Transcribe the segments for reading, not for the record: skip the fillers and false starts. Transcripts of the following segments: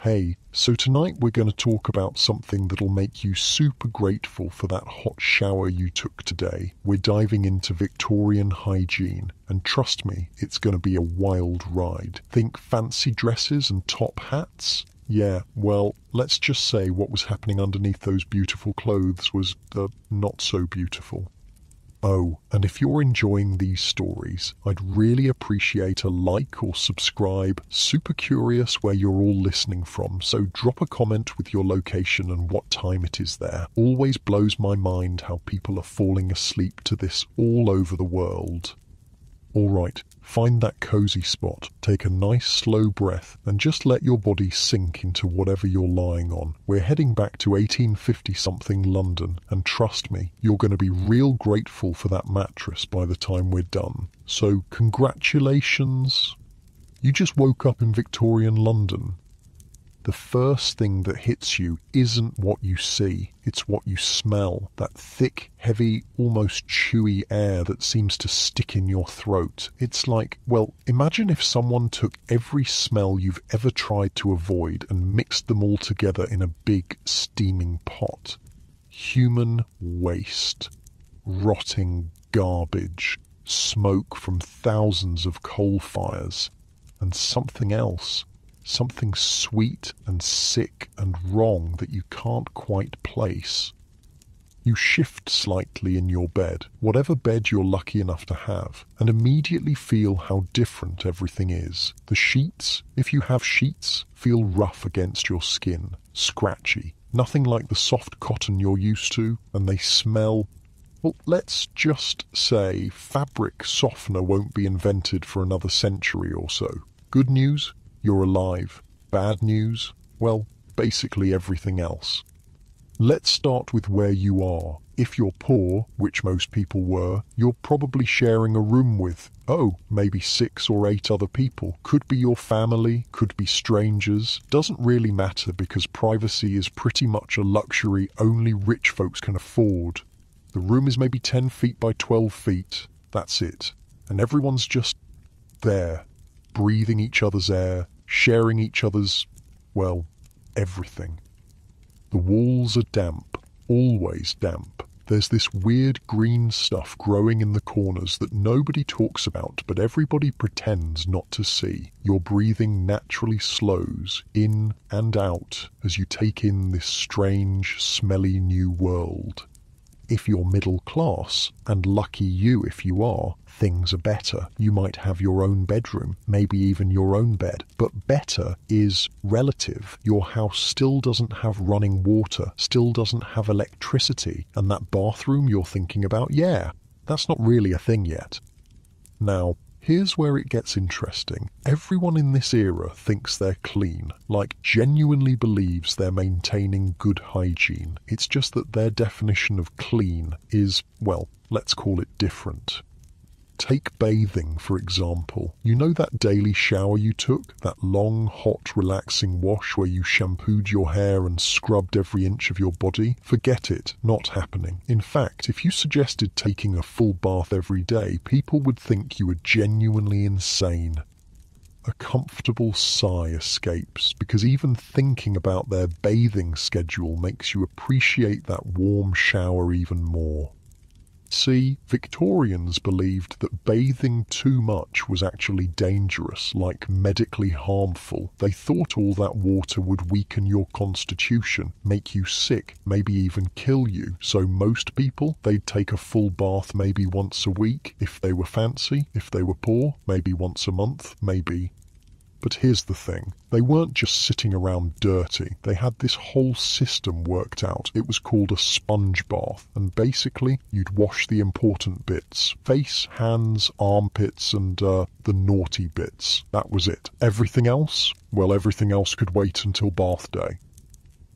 Hey, so tonight we're going to talk about something that'll make you super grateful for that hot shower you took today. We're diving into Victorian hygiene, and trust me, it's going to be a wild ride. Think fancy dresses and top hats? Yeah, well, let's just say what was happening underneath those beautiful clothes was, not so beautiful. Oh, and if you're enjoying these stories, I'd really appreciate a like or subscribe. Super curious where you're all listening from, so drop a comment with your location and what time it is there. Always blows my mind how people are falling asleep to this all over the world. Alright, find that cozy spot, take a nice slow breath, and just let your body sink into whatever you're lying on. We're heading back to 1850-something London, and trust me, you're going to be real grateful for that mattress by the time we're done. So, congratulations! You just woke up in Victorian London. The first thing that hits you isn't what you see, it's what you smell. That thick, heavy, almost chewy air that seems to stick in your throat. It's like, well, imagine if someone took every smell you've ever tried to avoid and mixed them all together in a big, steaming pot. Human waste. Rotting garbage. Smoke from thousands of coal fires. And something else. Something sweet and sick and wrong that you can't quite place. You shift slightly in your bed, whatever bed you're lucky enough to have, and immediately feel how different everything is. The sheets, if you have sheets, feel rough against your skin, scratchy, nothing like the soft cotton you're used to, and they smell. Well, let's just say fabric softener won't be invented for another century or so. Good news? You're alive. Bad news? Well, basically everything else. Let's start with where you are. If you're poor, which most people were, you're probably sharing a room with, maybe 6 or 8 other people. Could be your family, could be strangers. Doesn't really matter because privacy is pretty much a luxury only rich folks can afford. The room is maybe 10 feet by 12 feet. That's it. And everyone's just there, breathing each other's air, sharing each other's, well, everything. The walls are damp, always damp. There's this weird green stuff growing in the corners that nobody talks about, but everybody pretends not to see. Your breathing naturally slows in and out as you take in this strange, smelly new world. If you're middle class, and lucky you if you are, things are better. You might have your own bedroom, maybe even your own bed. But better is relative. Your house still doesn't have running water, still doesn't have electricity, and that bathroom you're thinking about, yeah, that's not really a thing yet. Now, here's where it gets interesting. Everyone in this era thinks they're clean, like genuinely believes they're maintaining good hygiene. It's just that their definition of clean is, well, let's call it different. Take bathing, for example. You know that daily shower you took? That long, hot, relaxing wash where you shampooed your hair and scrubbed every inch of your body? Forget it. Not happening. In fact, if you suggested taking a full bath every day, people would think you were genuinely insane. A comfortable sigh escapes, because even thinking about their bathing schedule makes you appreciate that warm shower even more. See, Victorians believed that bathing too much was actually dangerous, like medically harmful. They thought all that water would weaken your constitution, make you sick, maybe even kill you. So most people, they'd take a full bath maybe once a week, if they were fancy. If they were poor, maybe once a month, maybe. But here's the thing, they weren't just sitting around dirty, they had this whole system worked out. It was called a sponge bath, and basically you'd wash the important bits. Face, hands, armpits, and the naughty bits. That was it. Everything else? Well, everything else could wait until bath day.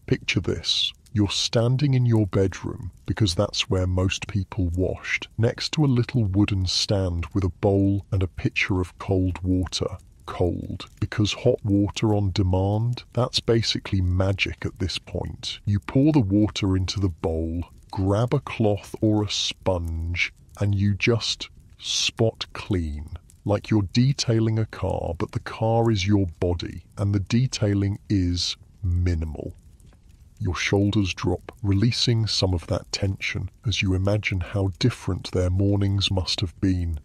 Picture this. You're standing in your bedroom, because that's where most people washed, next to a little wooden stand with a bowl and a pitcher of cold water. Cold, because hot water on demand, that's basically magic at this point. You pour the water into the bowl, grab a cloth or a sponge, and you just spot clean. Like you're detailing a car, but the car is your body, and the detailing is minimal. Your shoulders drop, releasing some of that tension as you imagine how different their mornings must have been.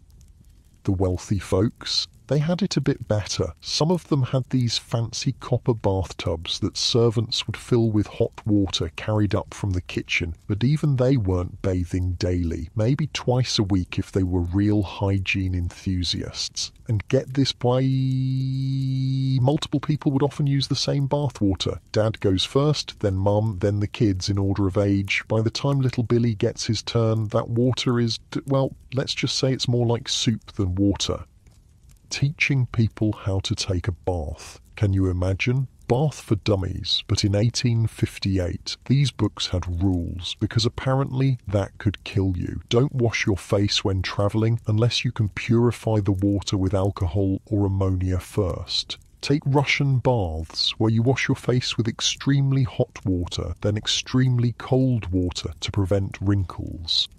The wealthy folks, they had it a bit better. Some of them had these fancy copper bathtubs that servants would fill with hot water carried up from the kitchen, but even they weren't bathing daily, maybe twice a week if they were real hygiene enthusiasts. And get this, by multiple people would often use the same bath water. Dad goes first, then Mum, then the kids in order of age. By the time little Billy gets his turn, that water is, well, let's just say it's more like soup than water. Teaching people how to take a bath. Can you imagine? Bath for Dummies. But in 1858, these books had rules, because apparently that could kill you. Don't wash your face when travelling unless you can purify the water with alcohol or ammonia first. Take Russian baths, where you wash your face with extremely hot water, then extremely cold water to prevent wrinkles.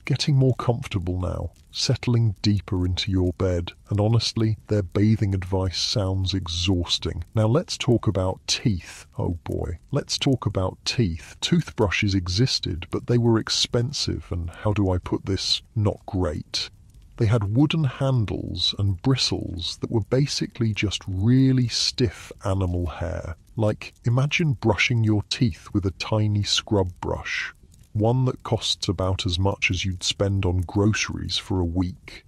Getting more comfortable now, settling deeper into your bed, and honestly, their bathing advice sounds exhausting. Now let's talk about teeth. Oh boy, let's talk about teeth. Toothbrushes existed, but they were expensive and, how do I put this, not great. They had wooden handles and bristles that were basically just really stiff animal hair. Like, imagine brushing your teeth with a tiny scrub brush. One that costs about as much as you'd spend on groceries for a week.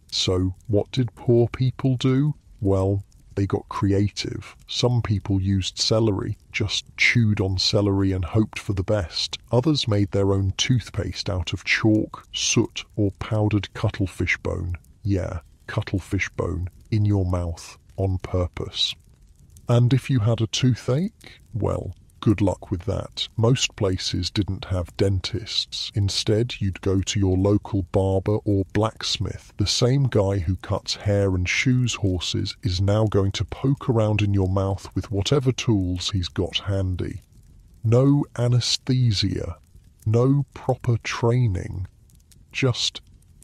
So, what did poor people do? Well, they got creative. Some people used celery, just chewed on celery and hoped for the best. Others made their own toothpaste out of chalk, soot, or powdered cuttlefish bone. Yeah, cuttlefish bone, in your mouth, on purpose. And if you had a toothache, well, good luck with that. Most places didn't have dentists. Instead, you'd go to your local barber or blacksmith. The same guy who cuts hair and shoes horses is now going to poke around in your mouth with whatever tools he's got handy. No anesthesia. No proper training. Just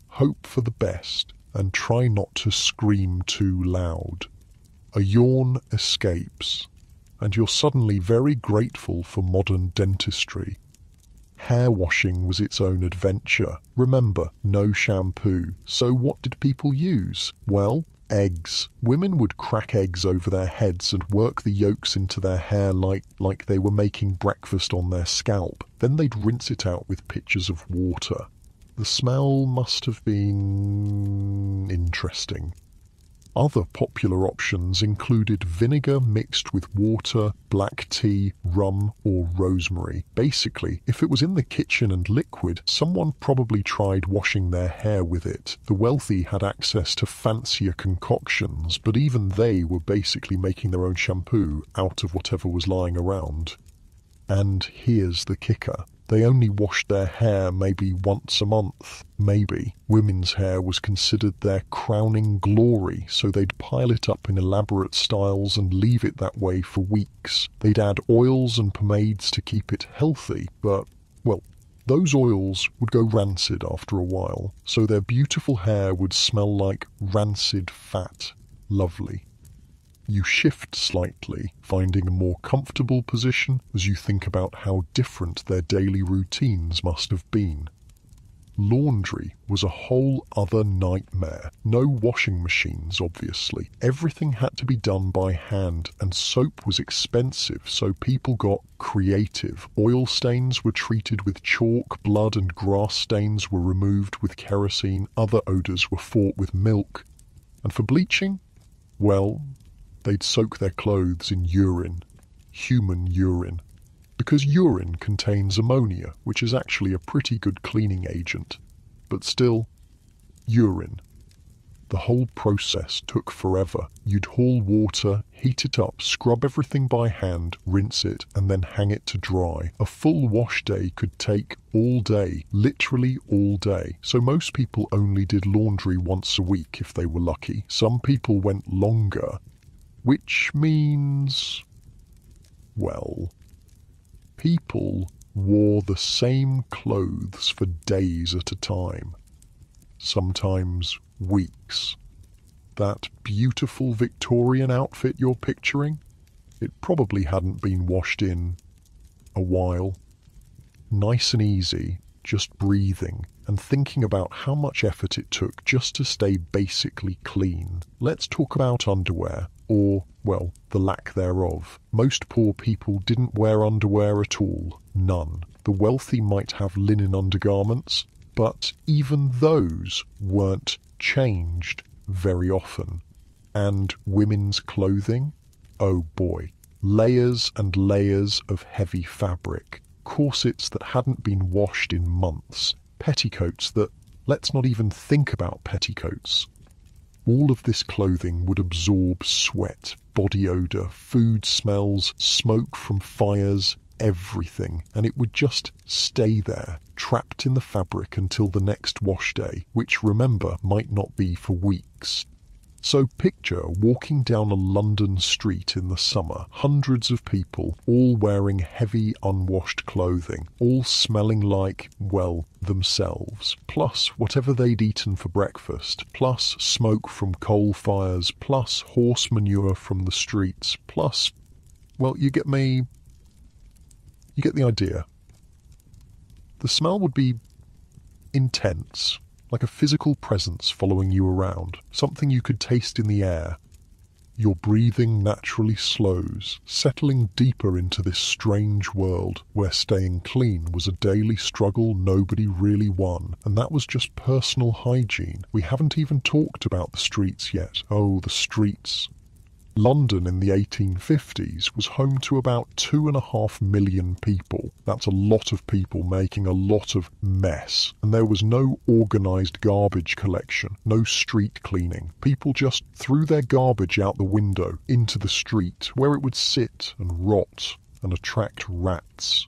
hope for the best and try not to scream too loud. A yawn escapes, and you're suddenly very grateful for modern dentistry. Hair washing was its own adventure. Remember, no shampoo. So what did people use? Well, eggs. Women would crack eggs over their heads and work the yolks into their hair like they were making breakfast on their scalp. Then they'd rinse it out with pitchers of water. The smell must have been interesting. Other popular options included vinegar mixed with water, black tea, rum, or rosemary. Basically, if it was in the kitchen and liquid, someone probably tried washing their hair with it. The wealthy had access to fancier concoctions, but even they were basically making their own shampoo out of whatever was lying around. And here's the kicker. They only washed their hair maybe once a month. Maybe. Women's hair was considered their crowning glory, so they'd pile it up in elaborate styles and leave it that way for weeks. They'd add oils and pomades to keep it healthy, but, well, those oils would go rancid after a while, so their beautiful hair would smell like rancid fat. Lovely. You shift slightly, finding a more comfortable position as you think about how different their daily routines must have been. Laundry was a whole other nightmare. No washing machines, obviously. Everything had to be done by hand, and soap was expensive, so people got creative. Oil stains were treated with chalk, blood and grass stains were removed with kerosene, other odours were fought with milk. And for bleaching? Well, they'd soak their clothes in urine, human urine, because urine contains ammonia, which is actually a pretty good cleaning agent. But still, urine. The whole process took forever. You'd haul water, heat it up, scrub everything by hand, rinse it, and then hang it to dry. A full wash day could take all day, literally all day. So most people only did laundry once a week if they were lucky. Some people went longer. Which means, well, people wore the same clothes for days at a time, sometimes weeks. That beautiful Victorian outfit you're picturing? It probably hadn't been washed in a while. Nice and easy, just breathing and thinking about how much effort it took just to stay basically clean. Let's talk about underwear, or, well, the lack thereof. Most poor people didn't wear underwear at all. None. The wealthy might have linen undergarments, but even those weren't changed very often. And women's clothing? Oh boy. Layers and layers of heavy fabric. Corsets that hadn't been washed in months. Petticoats that, let's not even think about petticoats. All of this clothing would absorb sweat, body odour, food smells, smoke from fires, everything, and it would just stay there, trapped in the fabric until the next wash day, which, remember, might not be for weeks. So picture walking down a London street in the summer, hundreds of people, all wearing heavy, unwashed clothing, all smelling like, well, themselves, plus whatever they'd eaten for breakfast, plus smoke from coal fires, plus horse manure from the streets, plus, well, you get the idea. The smell would be intense. Like a physical presence following you around, something you could taste in the air. Your breathing naturally slows, settling deeper into this strange world where staying clean was a daily struggle nobody really won, and that was just personal hygiene. We haven't even talked about the streets yet. Oh, the streets. London in the 1850s was home to about 2.5 million people. That's a lot of people making a lot of mess. And there was no organised garbage collection, no street cleaning. People just threw their garbage out the window into the street, where it would sit and rot and attract rats.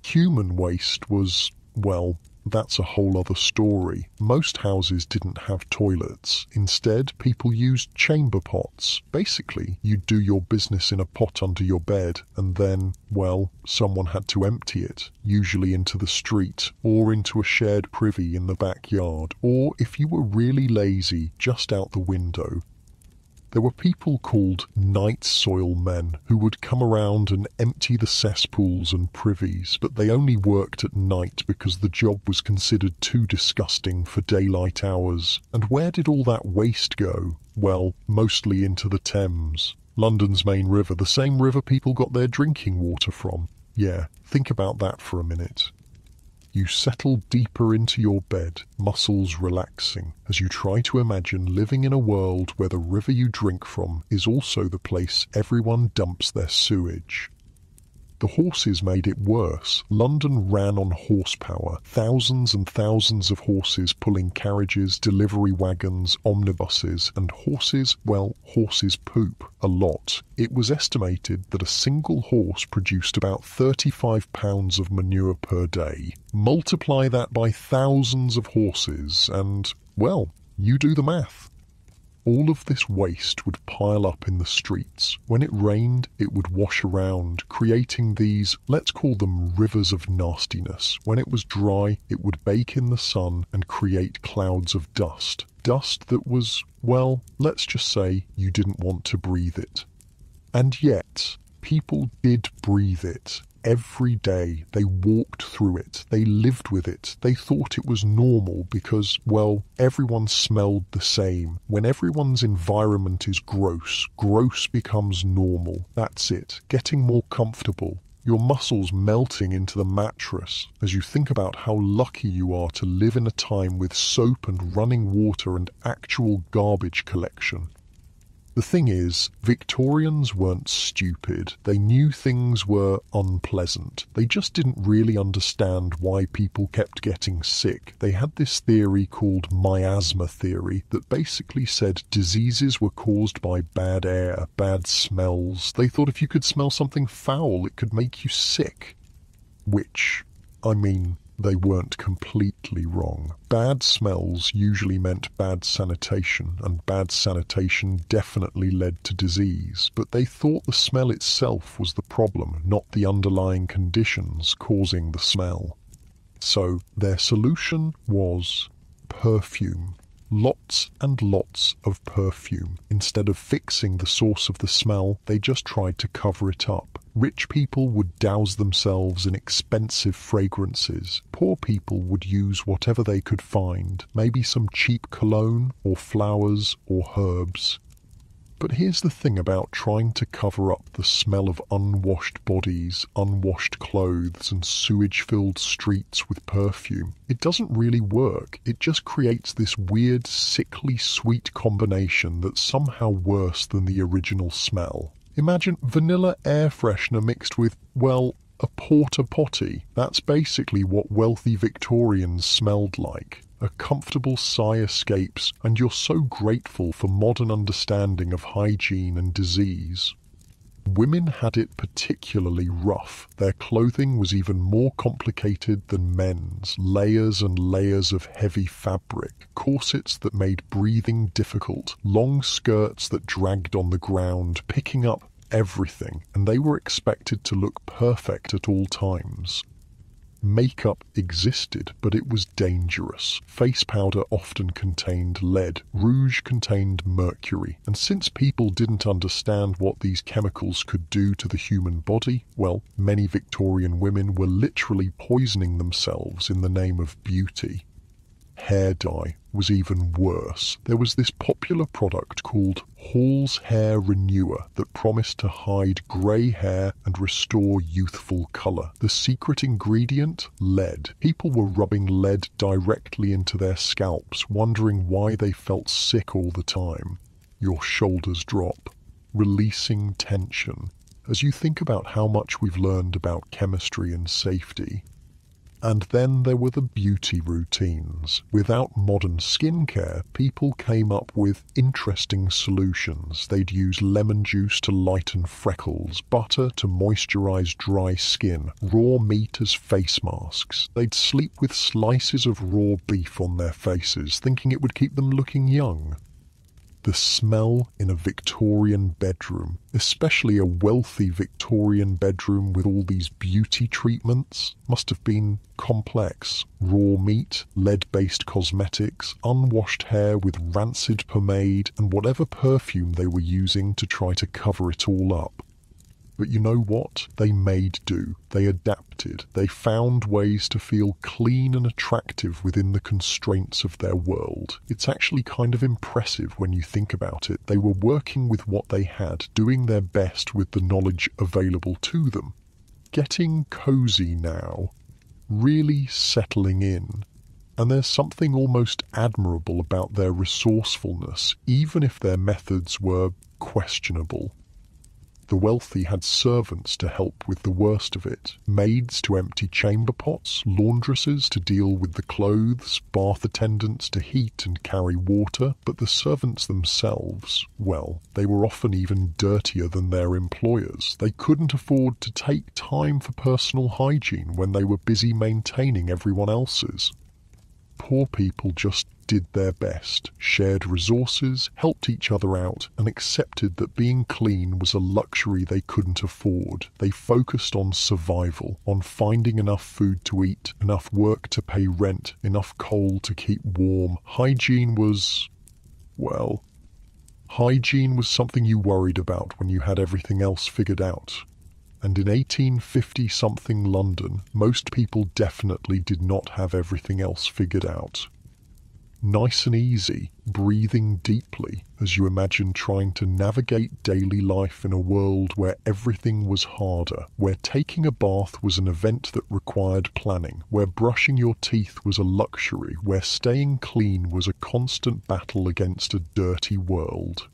Human waste was, well, that's a whole other story. Most houses didn't have toilets. Instead, people used chamber pots. Basically, you'd do your business in a pot under your bed, and then, well, someone had to empty it, usually into the street, or into a shared privy in the backyard, or, if you were really lazy, just out the window. There were people called night soil men who would come around and empty the cesspools and privies, but they only worked at night because the job was considered too disgusting for daylight hours. And where did all that waste go? Well, mostly into the Thames, London's main river, the same river people got their drinking water from. Yeah, think about that for a minute. You settle deeper into your bed, muscles relaxing, as you try to imagine living in a world where the river you drink from is also the place everyone dumps their sewage. The horses made it worse. London ran on horsepower, thousands and thousands of horses pulling carriages, delivery wagons, omnibuses, and horses poop a lot. It was estimated that a single horse produced about 35 pounds of manure per day. Multiply that by thousands of horses and, well, you do the math. All of this waste would pile up in the streets. When it rained, it would wash around, creating these, let's call them rivers of nastiness. When it was dry, it would bake in the sun and create clouds of dust. Dust that was, well, let's just say you didn't want to breathe it. And yet, people did breathe it. Every day they walked through it, they lived with it, they thought it was normal because, well, everyone smelled the same. When everyone's environment is gross, gross becomes normal. That's it, getting more comfortable. Your muscles melting into the mattress as you think about how lucky you are to live in a time with soap and running water and actual garbage collection. The thing is, Victorians weren't stupid. They knew things were unpleasant. They just didn't really understand why people kept getting sick. They had this theory called miasma theory that basically said diseases were caused by bad air, bad smells. They thought if you could smell something foul, it could make you sick. Which, I mean, they weren't completely wrong. Bad smells usually meant bad sanitation, and bad sanitation definitely led to disease, but they thought the smell itself was the problem, not the underlying conditions causing the smell. So their solution was perfume. Lots and lots of perfume. Instead of fixing the source of the smell, they just tried to cover it up. Rich people would douse themselves in expensive fragrances. Poor people would use whatever they could find, maybe some cheap cologne or flowers or herbs. But here's the thing about trying to cover up the smell of unwashed bodies, unwashed clothes, and sewage-filled streets with perfume. It doesn't really work. It just creates this weird, sickly sweet combination that's somehow worse than the original smell. Imagine vanilla air freshener mixed with, well, a porta potty. That's basically what wealthy Victorians smelled like. A comfortable sigh escapes, and you're so grateful for modern understanding of hygiene and disease. Women had it particularly rough. Their clothing was even more complicated than men's. Layers and layers of heavy fabric, corsets that made breathing difficult, long skirts that dragged on the ground, picking up everything, and they were expected to look perfect at all times. Makeup existed, but it was dangerous. Face powder often contained lead, rouge contained mercury, and since people didn't understand what these chemicals could do to the human body, well, many Victorian women were literally poisoning themselves in the name of beauty. Hair dye was even worse. There was this popular product called Hall's Hair Renewer that promised to hide grey hair and restore youthful colour. The secret ingredient? Lead. People were rubbing lead directly into their scalps, wondering why they felt sick all the time. Your shoulders drop, releasing tension, as you think about how much we've learned about chemistry and safety. And then there were the beauty routines. Without modern skincare, people came up with interesting solutions. They'd use lemon juice to lighten freckles, butter to moisturize dry skin, raw meat as face masks. They'd sleep with slices of raw beef on their faces, thinking it would keep them looking young. The smell in a Victorian bedroom, especially a wealthy Victorian bedroom with all these beauty treatments, must have been complex. Raw meat, lead-based cosmetics, unwashed hair with rancid pomade, and whatever perfume they were using to try to cover it all up. But you know what? They made do. They adapted. They found ways to feel clean and attractive within the constraints of their world. It's actually kind of impressive when you think about it. They were working with what they had, doing their best with the knowledge available to them. Getting cozy now. Really settling in. And there's something almost admirable about their resourcefulness, even if their methods were questionable. The wealthy had servants to help with the worst of it, maids to empty chamber pots, laundresses to deal with the clothes, bath attendants to heat and carry water, but the servants themselves, well, they were often even dirtier than their employers. They couldn't afford to take time for personal hygiene when they were busy maintaining everyone else's. Poor people just did their best, shared resources, helped each other out, and accepted that being clean was a luxury they couldn't afford. They focused on survival, on finding enough food to eat, enough work to pay rent, enough coal to keep warm. Hygiene was, well, hygiene was something you worried about when you had everything else figured out. And in 1850-something London, most people definitely did not have everything else figured out. Nice and easy, breathing deeply as you imagine trying to navigate daily life in a world where everything was harder, where taking a bath was an event that required planning, where brushing your teeth was a luxury, where staying clean was a constant battle against a dirty world.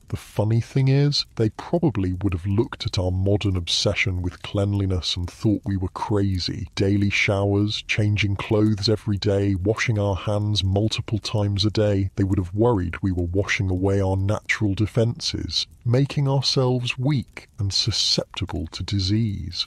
The funny thing is, they probably would have looked at our modern obsession with cleanliness and thought we were crazy. Daily showers, changing clothes every day, washing our hands multiple times a day. They would have worried we were washing away our natural defenses, making ourselves weak and susceptible to disease.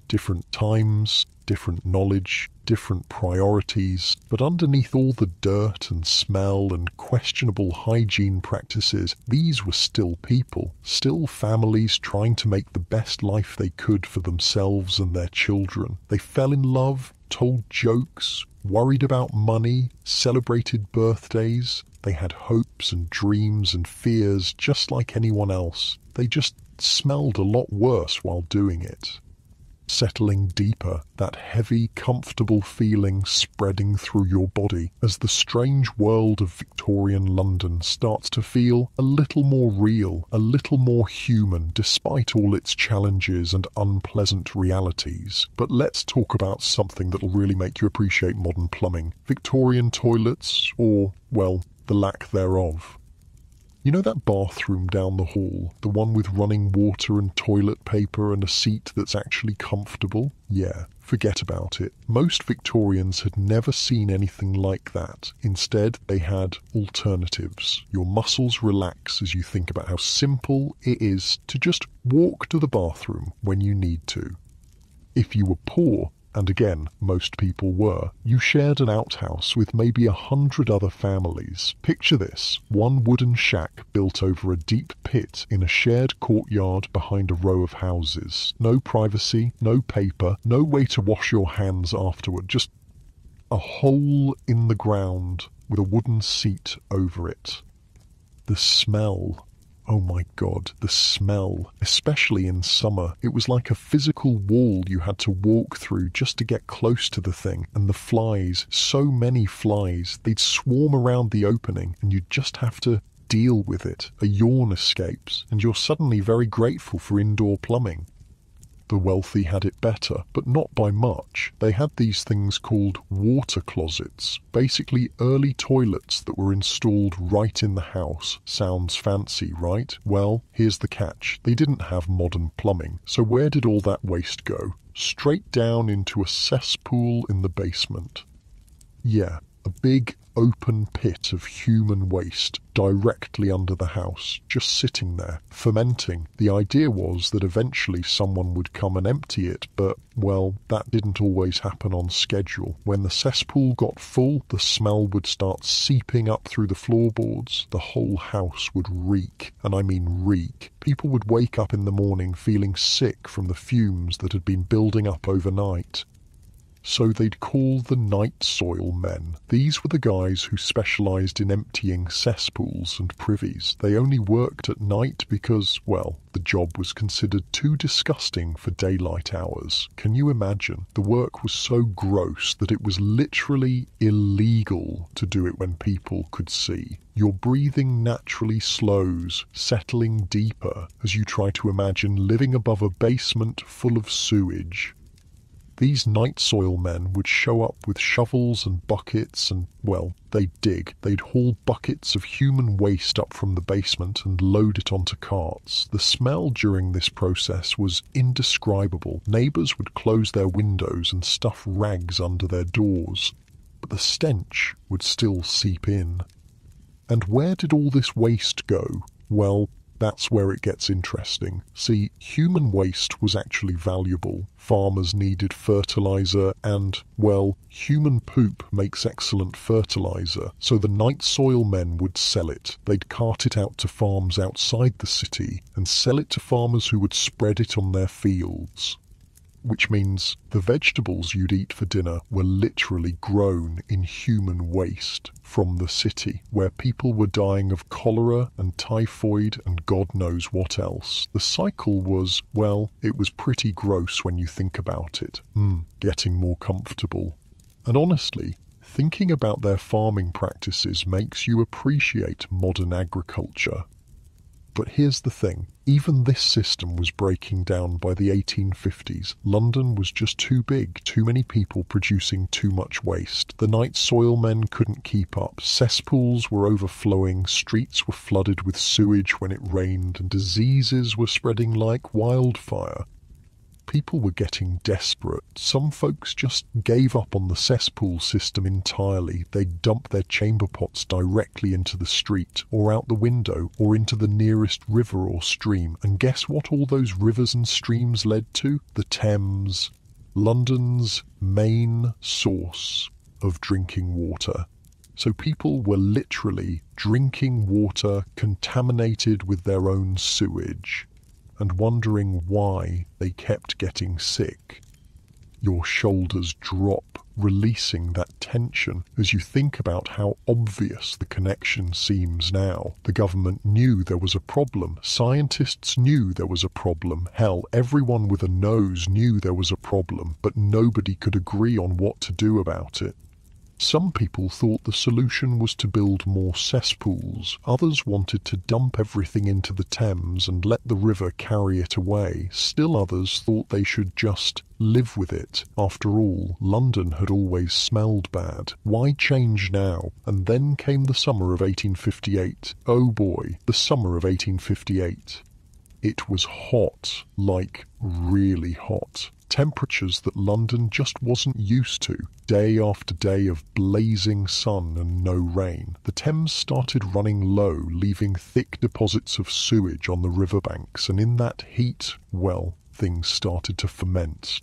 Different times, different knowledge, different priorities, but underneath all the dirt and smell and questionable hygiene practices, these were still people, still families trying to make the best life they could for themselves and their children. They fell in love, told jokes, worried about money, celebrated birthdays. They had hopes and dreams and fears just like anyone else. They just smelled a lot worse while doing it. Settling deeper, that heavy, comfortable feeling spreading through your body as the strange world of Victorian London starts to feel a little more real, a little more human, despite all its challenges and unpleasant realities. But let's talk about something that'll really make you appreciate modern plumbing. Victorian toilets, or, well, the lack thereof. You know that bathroom down the hall, the one with running water and toilet paper and a seat that's actually comfortable? Yeah, forget about it. Most Victorians had never seen anything like that. Instead, they had alternatives. Your muscles relax as you think about how simple it is to just walk to the bathroom when you need to. If you were poor, and again, most people were, you shared an outhouse with maybe 100 other families. Picture this, one wooden shack built over a deep pit in a shared courtyard behind a row of houses. No privacy, no paper, no way to wash your hands afterward, just a hole in the ground with a wooden seat over it. The smell. Oh my God, the smell, especially in summer. It was like a physical wall you had to walk through just to get close to the thing. And the flies, so many flies, they'd swarm around the opening and you'd just have to deal with it. A yawn escapes and you're suddenly very grateful for indoor plumbing. The wealthy had it better, but not by much. They had these things called water closets, basically early toilets that were installed right in the house. Sounds fancy, right? Well, here's the catch. They didn't have modern plumbing, so where did all that waste go? Straight down into a cesspool in the basement. Yeah, a big open pit of human waste directly under the house, just sitting there, fermenting. The idea was that eventually someone would come and empty it, but, well, that didn't always happen on schedule. When the cesspool got full, the smell would start seeping up through the floorboards. The whole house would reek, and I mean reek. People would wake up in the morning feeling sick from the fumes that had been building up overnight. So they'd call the night soil men. These were the guys who specialised in emptying cesspools and privies. They only worked at night because, well, the job was considered too disgusting for daylight hours. Can you imagine? The work was so gross that it was literally illegal to do it when people could see. Your breathing naturally slows, settling deeper as you try to imagine living above a basement full of sewage. These night soil men would show up with shovels and buckets and, well, they'd dig. They'd haul buckets of human waste up from the basement and load it onto carts. The smell during this process was indescribable. Neighbours would close their windows and stuff rags under their doors, but the stench would still seep in. And where did all this waste go? Well, that's where it gets interesting. See, human waste was actually valuable. Farmers needed fertilizer and, well, human poop makes excellent fertilizer. So the night soil men would sell it. They'd cart it out to farms outside the city and sell it to farmers who would spread it on their fields. Which means the vegetables you'd eat for dinner were literally grown in human waste from the city, where people were dying of cholera and typhoid and God knows what else. The cycle was, well, it was pretty gross when you think about it. Getting more comfortable. And honestly, thinking about their farming practices makes you appreciate modern agriculture. But here's the thing, even this system was breaking down by the 1850s. London was just too big, too many people producing too much waste. The night soil men couldn't keep up. Cesspools were overflowing, streets were flooded with sewage when it rained, and diseases were spreading like wildfire. People were getting desperate. Some folks just gave up on the cesspool system entirely. They'd dump their chamber pots directly into the street, or out the window, or into the nearest river or stream. And guess what all those rivers and streams led to? The Thames, London's main source of drinking water. So people were literally drinking water contaminated with their own sewage, and wondering why they kept getting sick. Your shoulders drop releasing that tension as you think about how obvious the connection seems now. The government knew there was a problem. Scientists knew there was a problem. Hell, everyone with a nose knew there was a problem, but nobody could agree on what to do about it. Some people thought the solution was to build more cesspools. Others wanted to dump everything into the Thames and let the river carry it away. Still others thought they should just live with it. After all, London had always smelled bad. Why change now? And then came the summer of 1858. Oh boy, the summer of 1858. It was hot, like really hot. Temperatures that London just wasn't used to. Day after day of blazing sun and no rain. The Thames started running low, leaving thick deposits of sewage on the riverbanks, and in that heat, well, things started to ferment.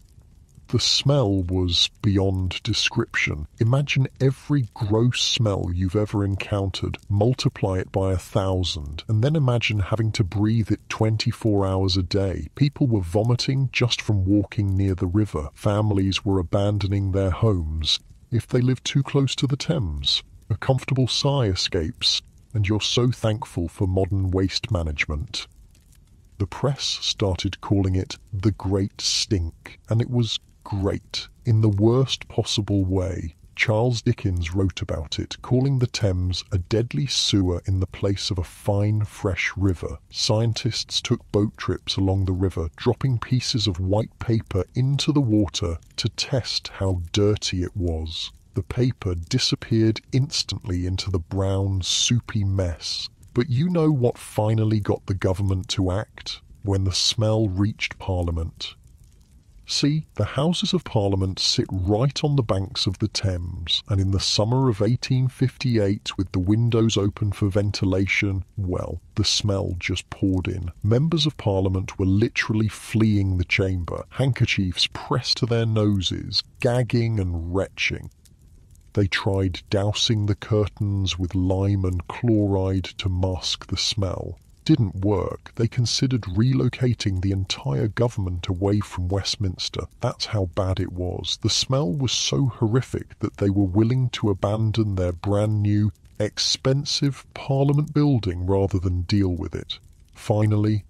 The smell was beyond description. Imagine every gross smell you've ever encountered, multiply it by 1,000, and then imagine having to breathe it 24 hours a day. People were vomiting just from walking near the river. Families were abandoning their homes if they lived too close to the Thames. A comfortable sigh escapes, and you're so thankful for modern waste management. The press started calling it the Great Stink, and it was great, in the worst possible way. Charles Dickens wrote about it, calling the Thames a deadly sewer in the place of a fine, fresh river. Scientists took boat trips along the river, dropping pieces of white paper into the water to test how dirty it was. The paper disappeared instantly into the brown, soupy mess. But you know what finally got the government to act? When the smell reached Parliament. See, the Houses of Parliament sit right on the banks of the Thames, and in the summer of 1858, with the windows open for ventilation, well, the smell just poured in. Members of Parliament were literally fleeing the chamber, handkerchiefs pressed to their noses, gagging and retching. They tried dousing the curtains with lime and chloride to mask the smell. Didn't work. They considered relocating the entire government away from Westminster. That's how bad it was. The smell was so horrific that they were willing to abandon their brand new, expensive Parliament building rather than deal with it. Finally,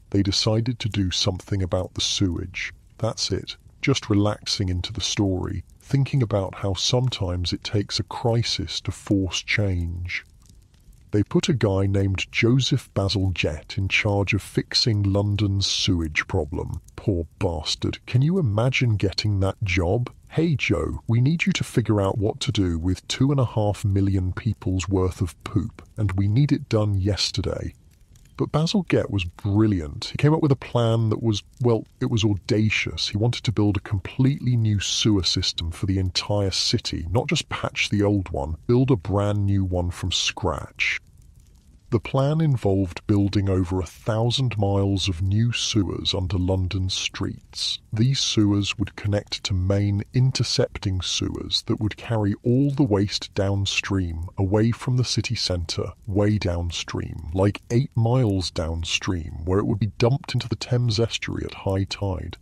they decided to do something about the sewage. That's it. Just relaxing into the story, thinking about how sometimes it takes a crisis to force change. They put a guy named Joseph Basil Jett in charge of fixing London's sewage problem. Poor bastard. Can you imagine getting that job? Hey Joe, we need you to figure out what to do with 2.5 million people's worth of poop, and we need it done yesterday. But Basil Jett was brilliant. He came up with a plan that was, well, it was audacious. He wanted to build a completely new sewer system for the entire city, not just patch the old one, build a brand new one from scratch. The plan involved building over 1,000 miles of new sewers under London's streets. These sewers would connect to main intercepting sewers that would carry all the waste downstream, away from the city centre, way downstream, like 8 miles downstream, where it would be dumped into the Thames estuary at high tide.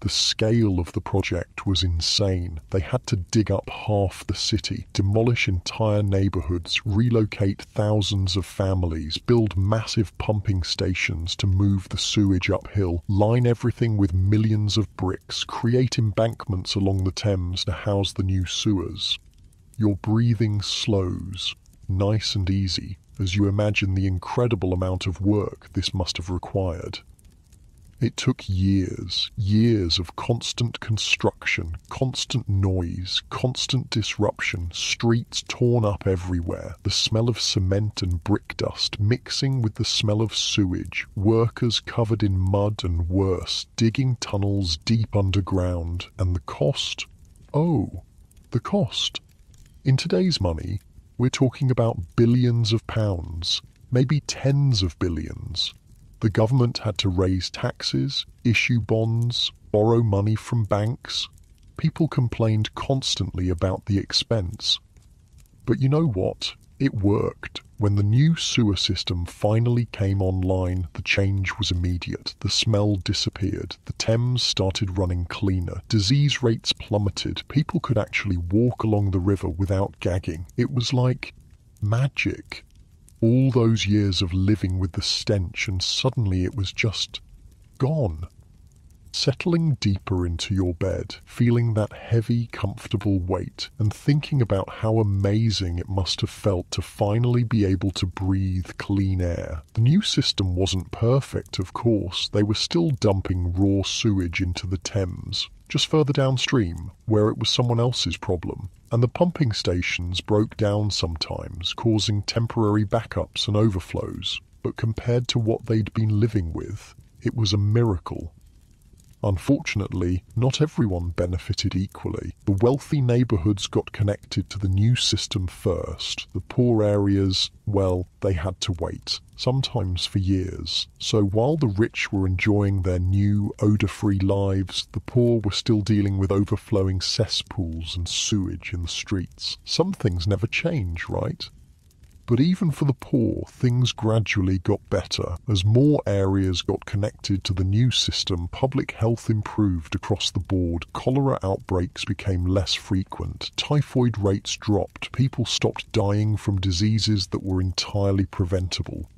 The scale of the project was insane. They had to dig up half the city, demolish entire neighbourhoods, relocate thousands of families, build massive pumping stations to move the sewage uphill, line everything with millions of bricks, create embankments along the Thames to house the new sewers. Your breathing slows, nice and easy, as you imagine the incredible amount of work this must have required. It took years of constant construction, constant noise, constant disruption, streets torn up everywhere, the smell of cement and brick dust mixing with the smell of sewage, workers covered in mud and worse, digging tunnels deep underground, and the cost? Oh, the cost. In today's money, we're talking about billions of pounds, maybe tens of billions. The government had to raise taxes, issue bonds, borrow money from banks. People complained constantly about the expense. But you know what? It worked. When the new sewer system finally came online, the change was immediate. The smell disappeared. The Thames started running cleaner. Disease rates plummeted. People could actually walk along the river without gagging. It was like magic. All those years of living with the stench, and suddenly it was just gone. Settling deeper into your bed, feeling that heavy, comfortable weight, and thinking about how amazing it must have felt to finally be able to breathe clean air. The new system wasn't perfect, of course. They were still dumping raw sewage into the Thames, just further downstream, where it was someone else's problem. And the pumping stations broke down sometimes, causing temporary backups and overflows. But compared to what they'd been living with, it was a miracle. Unfortunately, not everyone benefited equally. The wealthy neighbourhoods got connected to the new system first. The poor areas, well, they had to wait, sometimes for years. So while the rich were enjoying their new, odour-free lives, the poor were still dealing with overflowing cesspools and sewage in the streets. Some things never change, right? But even for the poor, things gradually got better. As more areas got connected to the new system, public health improved across the board. Cholera outbreaks became less frequent. Typhoid rates dropped. People stopped dying from diseases that were entirely preventable.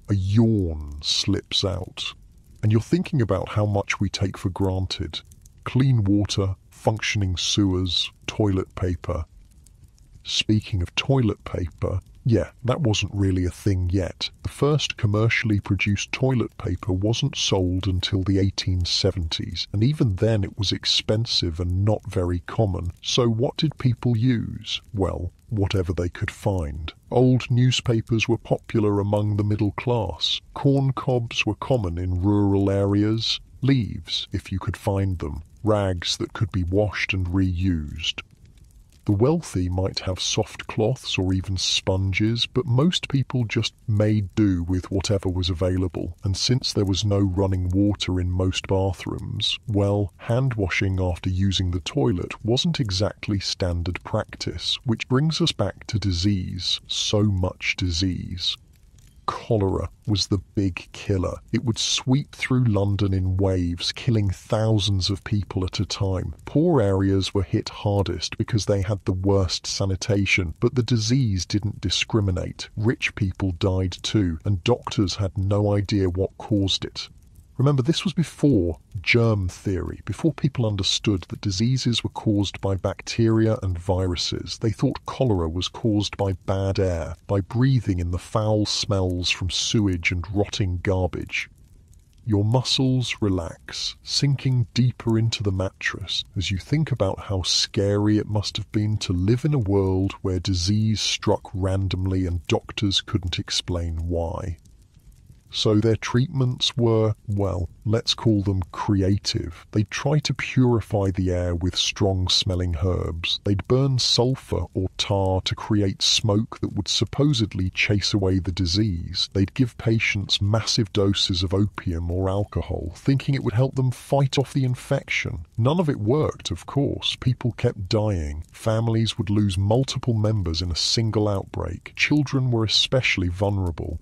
A yawn slips out. And you're thinking about how much we take for granted. Clean water, functioning sewers, toilet paper. Speaking of toilet paper, yeah, that wasn't really a thing yet. The first commercially produced toilet paper wasn't sold until the 1870s, and even then it was expensive and not very common. So what did people use? Well, whatever they could find. Old newspapers were popular among the middle class. Corn cobs were common in rural areas. Leaves, if you could find them. Rags that could be washed and reused. The wealthy might have soft cloths or even sponges, but most people just made do with whatever was available. And since there was no running water in most bathrooms, well, hand washing after using the toilet wasn't exactly standard practice, which brings us back to disease. So much disease. Cholera was the big killer. It would sweep through London in waves, killing thousands of people at a time. Poor areas were hit hardest because they had the worst sanitation, but the disease didn't discriminate. Rich people died too, and doctors had no idea what caused it. Remember, this was before germ theory, before people understood that diseases were caused by bacteria and viruses. They thought cholera was caused by bad air, by breathing in the foul smells from sewage and rotting garbage. Your muscles relax, sinking deeper into the mattress as you think about how scary it must have been to live in a world where disease struck randomly and doctors couldn't explain why. So their treatments were, well, let's call them creative. They'd try to purify the air with strong-smelling herbs. They'd burn sulfur or tar to create smoke that would supposedly chase away the disease. They'd give patients massive doses of opium or alcohol, thinking it would help them fight off the infection. None of it worked, of course. People kept dying. Families would lose multiple members in a single outbreak. Children were especially vulnerable.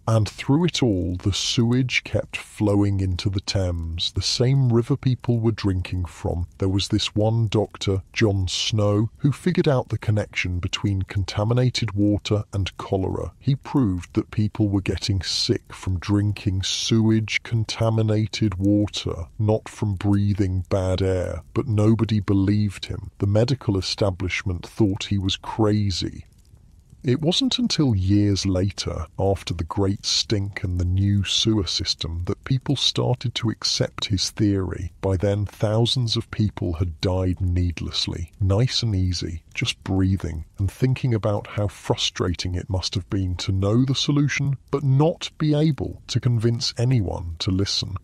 And through it all, the sewage kept flowing into the Thames, the same river people were drinking from. There was this one doctor, John Snow, who figured out the connection between contaminated water and cholera. He proved that people were getting sick from drinking sewage-contaminated water, not from breathing bad air. But nobody believed him. The medical establishment thought he was crazy. It wasn't until years later, after the Great Stink and the new sewer system, that people started to accept his theory. By then, thousands of people had died needlessly, nice and easy, just breathing, and thinking about how frustrating it must have been to know the solution, but not be able to convince anyone to listen.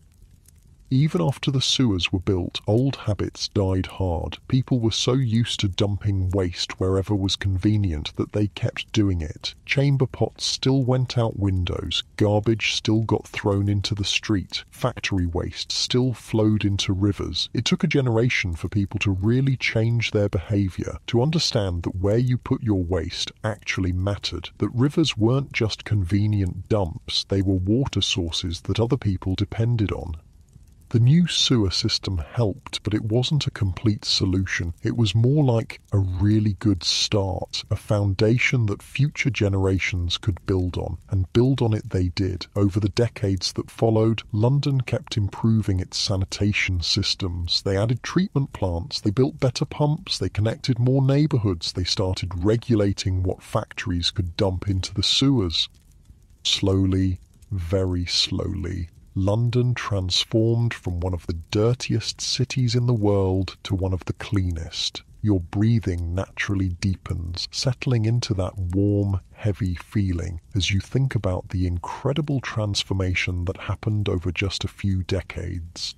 Even after the sewers were built, old habits died hard. People were so used to dumping waste wherever was convenient that they kept doing it. Chamber pots still went out windows, garbage still got thrown into the street, factory waste still flowed into rivers. It took a generation for people to really change their behaviour, to understand that where you put your waste actually mattered, that rivers weren't just convenient dumps, they were water sources that other people depended on. The new sewer system helped, but it wasn't a complete solution. It was more like a really good start, a foundation that future generations could build on, and build on it they did. Over the decades that followed, London kept improving its sanitation systems. They added treatment plants, they built better pumps, they connected more neighbourhoods, they started regulating what factories could dump into the sewers. Slowly, very slowly, London transformed from one of the dirtiest cities in the world to one of the cleanest. Your breathing naturally deepens, settling into that warm, heavy feeling as you think about the incredible transformation that happened over just a few decades.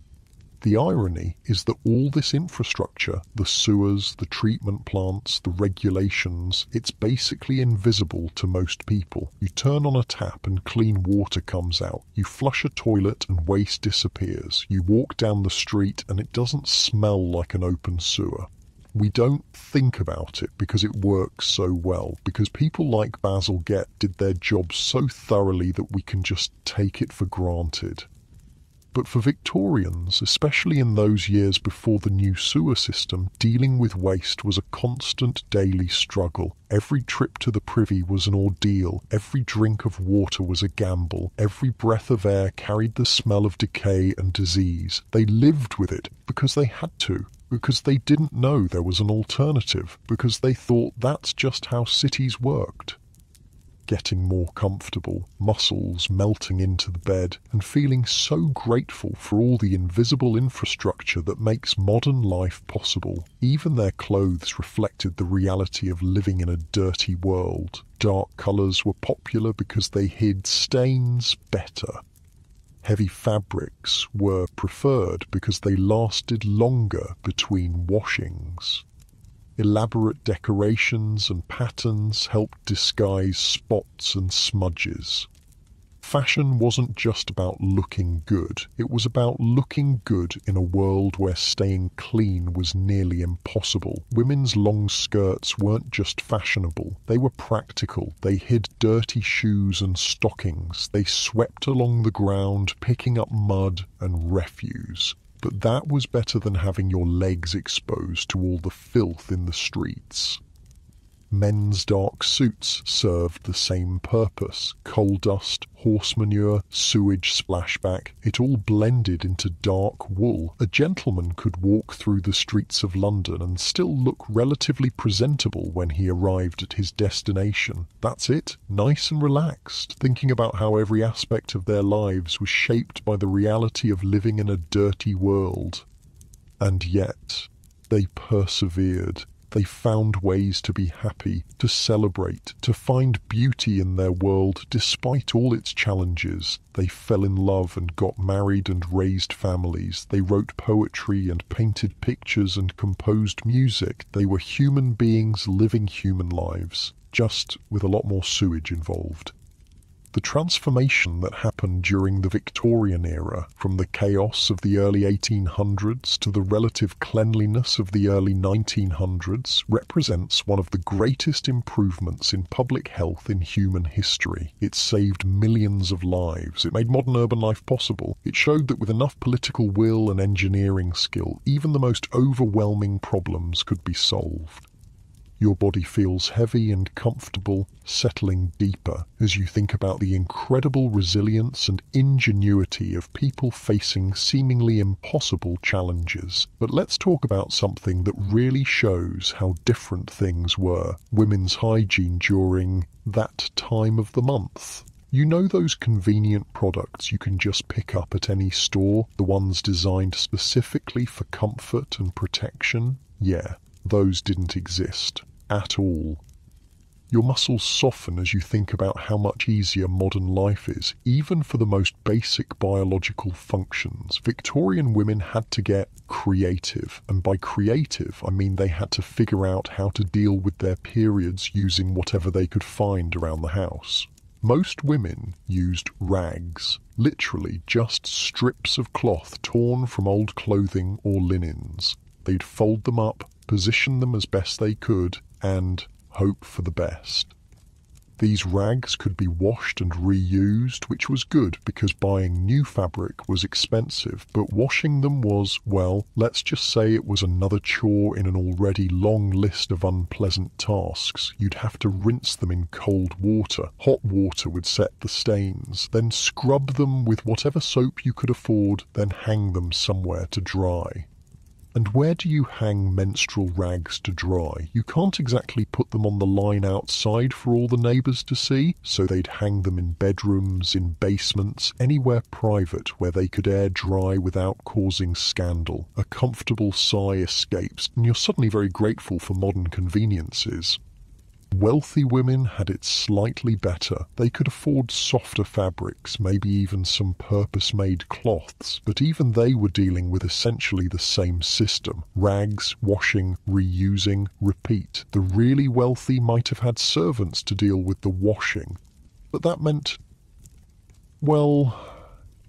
The irony is that all this infrastructure, the sewers, the treatment plants, the regulations, it's basically invisible to most people. You turn on a tap and clean water comes out. You flush a toilet and waste disappears. You walk down the street and it doesn't smell like an open sewer. We don't think about it because it works so well, because people like Basil Gett did their job so thoroughly that we can just take it for granted. But for Victorians, especially in those years before the new sewer system, dealing with waste was a constant daily struggle. Every trip to the privy was an ordeal. Every drink of water was a gamble. Every breath of air carried the smell of decay and disease. They lived with it because they had to, because they didn't know there was an alternative, because they thought that's just how cities worked. Getting more comfortable, muscles melting into the bed, and feeling so grateful for all the invisible infrastructure that makes modern life possible. Even their clothes reflected the reality of living in a dirty world. Dark colours were popular because they hid stains better. Heavy fabrics were preferred because they lasted longer between washings. Elaborate decorations and patterns helped disguise spots and smudges. Fashion wasn't just about looking good, it was about looking good in a world where staying clean was nearly impossible. Women's long skirts weren't just fashionable, they were practical. They hid dirty shoes and stockings. They swept along the ground, picking up mud and refuse. But that was better than having your legs exposed to all the filth in the streets. Men's dark suits served the same purpose. Coal dust, horse manure, sewage splashback, it all blended into dark wool. A gentleman could walk through the streets of London and still look relatively presentable when he arrived at his destination. That's it, nice and relaxed, thinking about how every aspect of their lives was shaped by the reality of living in a dirty world. And yet, they persevered. They found ways to be happy, to celebrate, to find beauty in their world despite all its challenges. They fell in love and got married and raised families. They wrote poetry and painted pictures and composed music. They were human beings living human lives, just with a lot more sewage involved. The transformation that happened during the Victorian era, from the chaos of the early 1800s to the relative cleanliness of the early 1900s, represents one of the greatest improvements in public health in human history. It saved millions of lives. It made modern urban life possible. It showed that with enough political will and engineering skill, even the most overwhelming problems could be solved. Your body feels heavy and comfortable, settling deeper as you think about the incredible resilience and ingenuity of people facing seemingly impossible challenges. But let's talk about something that really shows how different things were: women's hygiene during that time of the month. You know those convenient products you can just pick up at any store, the ones designed specifically for comfort and protection? Yeah, those didn't exist at all. Your muscles soften as you think about how much easier modern life is, even for the most basic biological functions. Victorian women had to get creative, and by creative, I mean they had to figure out how to deal with their periods using whatever they could find around the house. Most women used rags, literally just strips of cloth torn from old clothing or linens. They'd fold them up, position them as best they could, and hope for the best. These rags could be washed and reused, which was good because buying new fabric was expensive, but washing them was, well, let's just say it was another chore in an already long list of unpleasant tasks. You'd have to rinse them in cold water. Hot water would set the stains, then scrub them with whatever soap you could afford, then hang them somewhere to dry. And where do you hang menstrual rags to dry? You can't exactly put them on the line outside for all the neighbours to see, so they'd hang them in bedrooms, in basements, anywhere private where they could air dry without causing scandal. A comfortable sigh escapes, and you're suddenly very grateful for modern conveniences. Wealthy women had it slightly better. They could afford softer fabrics, maybe even some purpose-made cloths, but even they were dealing with essentially the same system. Rags, washing, reusing, repeat. The really wealthy might have had servants to deal with the washing, but that meant, well,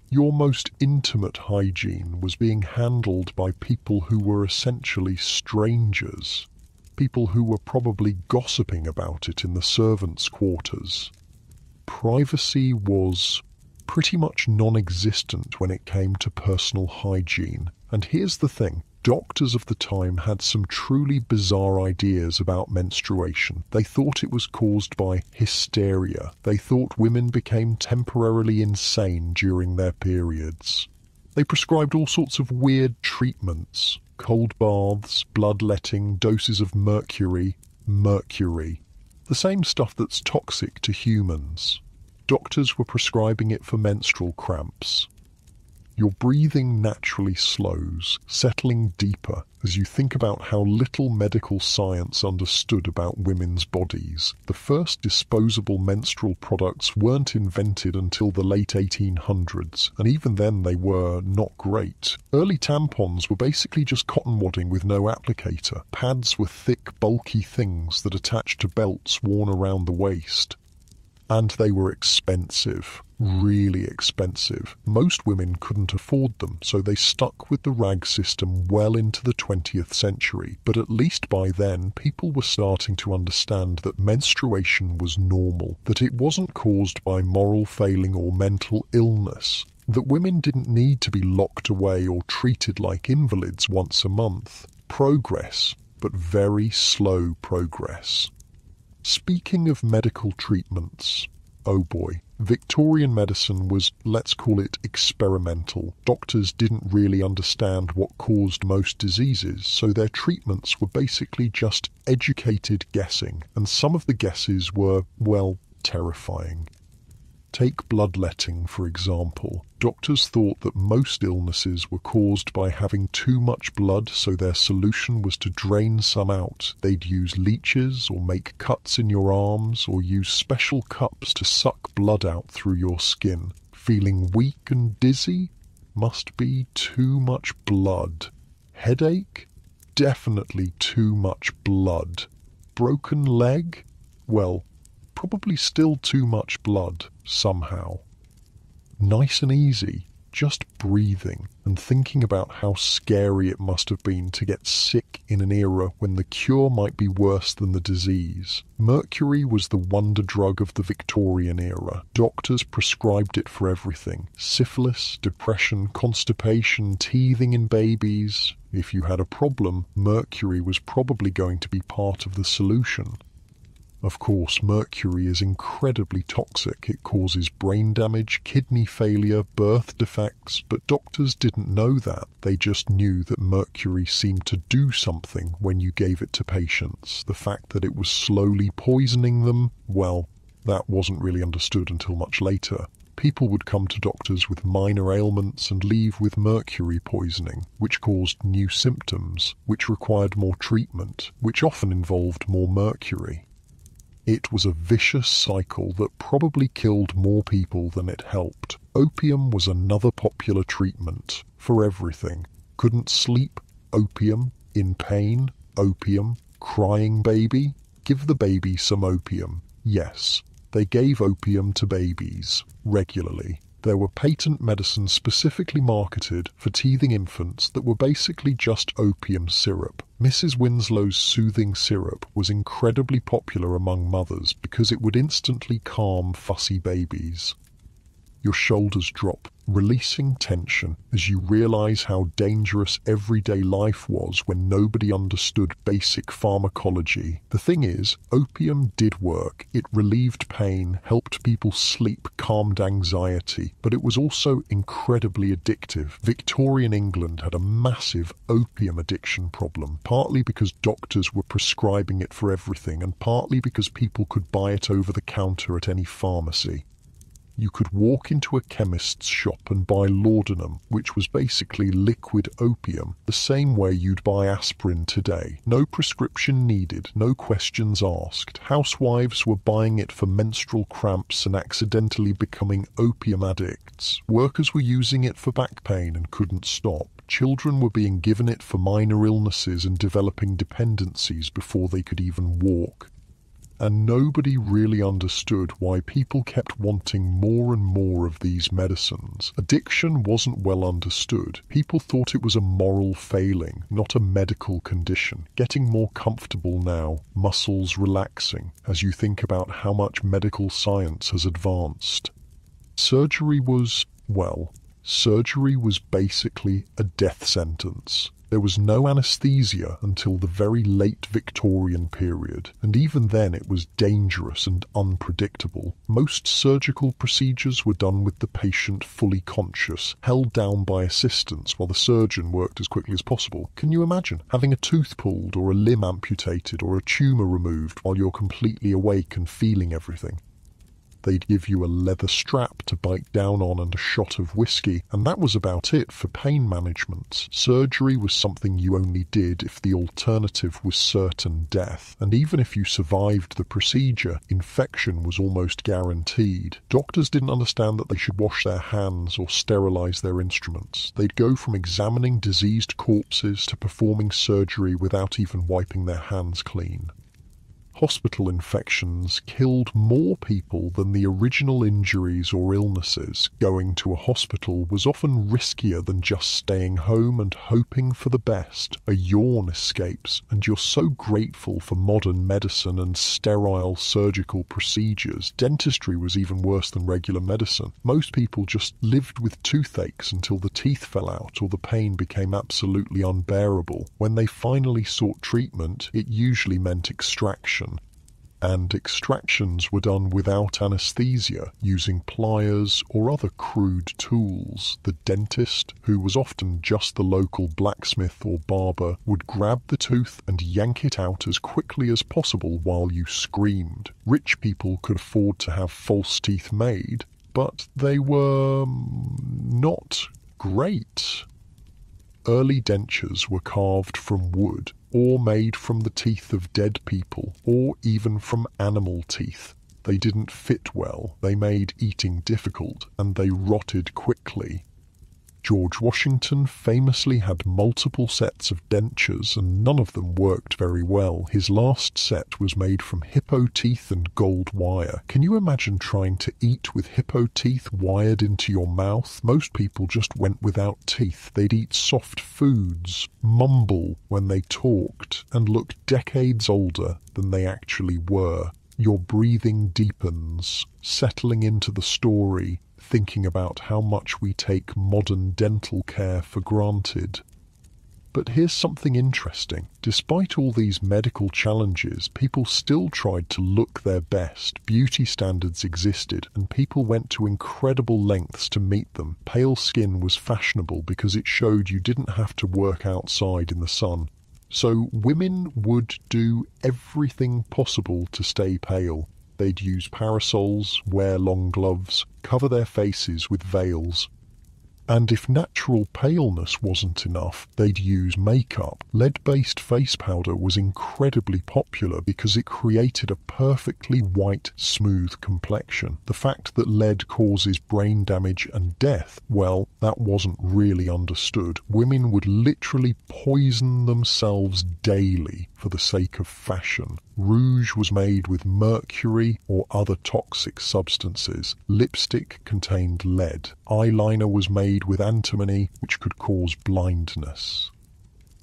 your most intimate hygiene was being handled by people who were essentially strangers. People who were probably gossiping about it in the servants' quarters. Privacy was pretty much non-existent when it came to personal hygiene. And here's the thing. Doctors of the time had some truly bizarre ideas about menstruation. They thought it was caused by hysteria. They thought women became temporarily insane during their periods. They prescribed all sorts of weird treatments. Cold baths, bloodletting, doses of mercury. The same stuff that's toxic to humans. Doctors were prescribing it for menstrual cramps. Your breathing naturally slows, settling deeper as you think about how little medical science understood about women's bodies. The first disposable menstrual products weren't invented until the late 1800s, and even then they were not great. Early tampons were basically just cotton wadding with no applicator. Pads were thick, bulky things that attached to belts worn around the waist. And they were expensive, really expensive. Most women couldn't afford them, so they stuck with the rag system well into the 20th century. But at least by then, people were starting to understand that menstruation was normal, that it wasn't caused by moral failing or mental illness, that women didn't need to be locked away or treated like invalids once a month. Progress, but very slow progress. Speaking of medical treatments, oh boy, Victorian medicine was, let's call it, experimental. Doctors didn't really understand what caused most diseases, so their treatments were basically just educated guessing, and some of the guesses were, well, terrifying. Take bloodletting, for example. Doctors thought that most illnesses were caused by having too much blood, so their solution was to drain some out. They'd use leeches or make cuts in your arms or use special cups to suck blood out through your skin. Feeling weak and dizzy? Must be too much blood. Headache? Definitely too much blood. Broken leg? Well, probably still too much blood, somehow. Nice and easy, just breathing and thinking about how scary it must have been to get sick in an era when the cure might be worse than the disease. Mercury was the wonder drug of the Victorian era. Doctors prescribed it for everything. Syphilis, depression, constipation, teething in babies. If you had a problem, mercury was probably going to be part of the solution. Of course, mercury is incredibly toxic. It causes brain damage, kidney failure, birth defects, but doctors didn't know that. They just knew that mercury seemed to do something when you gave it to patients. The fact that it was slowly poisoning them, well, that wasn't really understood until much later. People would come to doctors with minor ailments and leave with mercury poisoning, which caused new symptoms, which required more treatment, which often involved more mercury. It was a vicious cycle that probably killed more people than it helped. Opium was another popular treatment for everything. Couldn't sleep? Opium. In pain? Opium. Crying baby? Give the baby some opium. Yes, they gave opium to babies regularly. There were patent medicines specifically marketed for teething infants that were basically just opium syrup. Mrs. Winslow's soothing syrup was incredibly popular among mothers because it would instantly calm fussy babies. Your shoulders drop, releasing tension as you realize how dangerous everyday life was when nobody understood basic pharmacology. The thing is, opium did work. It relieved pain, helped people sleep, calmed anxiety, but it was also incredibly addictive. Victorian England had a massive opium addiction problem, partly because doctors were prescribing it for everything, and partly because people could buy it over the counter at any pharmacy. You could walk into a chemist's shop and buy laudanum, which was basically liquid opium, the same way you'd buy aspirin today. No prescription needed, no questions asked. Housewives were buying it for menstrual cramps and accidentally becoming opium addicts. Workers were using it for back pain and couldn't stop. Children were being given it for minor illnesses and developing dependencies before they could even walk. And nobody really understood why people kept wanting more and more of these medicines. Addiction wasn't well understood. People thought it was a moral failing, not a medical condition. Getting more comfortable now, muscles relaxing, as you think about how much medical science has advanced. Surgery was basically a death sentence. There was no anesthesia until the very late Victorian period, and even then it was dangerous and unpredictable. Most surgical procedures were done with the patient fully conscious, held down by assistants while the surgeon worked as quickly as possible. Can you imagine having a tooth pulled or a limb amputated or a tumour removed while you're completely awake and feeling everything? They'd give you a leather strap to bite down on and a shot of whiskey, and that was about it for pain management. Surgery was something you only did if the alternative was certain death, and even if you survived the procedure, infection was almost guaranteed. Doctors didn't understand that they should wash their hands or sterilize their instruments. They'd go from examining diseased corpses to performing surgery without even wiping their hands clean. Hospital infections killed more people than the original injuries or illnesses. Going to a hospital was often riskier than just staying home and hoping for the best. A yawn escapes, and you're so grateful for modern medicine and sterile surgical procedures. Dentistry was even worse than regular medicine. Most people just lived with toothaches until the teeth fell out or the pain became absolutely unbearable. When they finally sought treatment, it usually meant extraction. And extractions were done without anesthesia, using pliers or other crude tools. The dentist, who was often just the local blacksmith or barber, would grab the tooth and yank it out as quickly as possible while you screamed. Rich people could afford to have false teeth made, but they were not great. Early dentures were carved from wood, or made from the teeth of dead people, or even from animal teeth. They didn't fit well, they made eating difficult, and they rotted quickly. George Washington famously had multiple sets of dentures, and none of them worked very well. His last set was made from hippo teeth and gold wire. Can you imagine trying to eat with hippo teeth wired into your mouth? Most people just went without teeth. They'd eat soft foods, mumble when they talked, and look decades older than they actually were. Your breathing deepens, settling into the story, thinking about how much we take modern dental care for granted. But here's something interesting. Despite all these medical challenges, people still tried to look their best. Beauty standards existed, and people went to incredible lengths to meet them. Pale skin was fashionable because it showed you didn't have to work outside in the sun. So women would do everything possible to stay pale. They'd use parasols, wear long gloves, cover their faces with veils. And if natural paleness wasn't enough, they'd use makeup. Lead-based face powder was incredibly popular because it created a perfectly white, smooth complexion. The fact that lead causes brain damage and death, well, that wasn't really understood. Women would literally poison themselves daily for the sake of fashion. Rouge was made with mercury or other toxic substances. Lipstick contained lead. Eyeliner was made with antimony, which could cause blindness.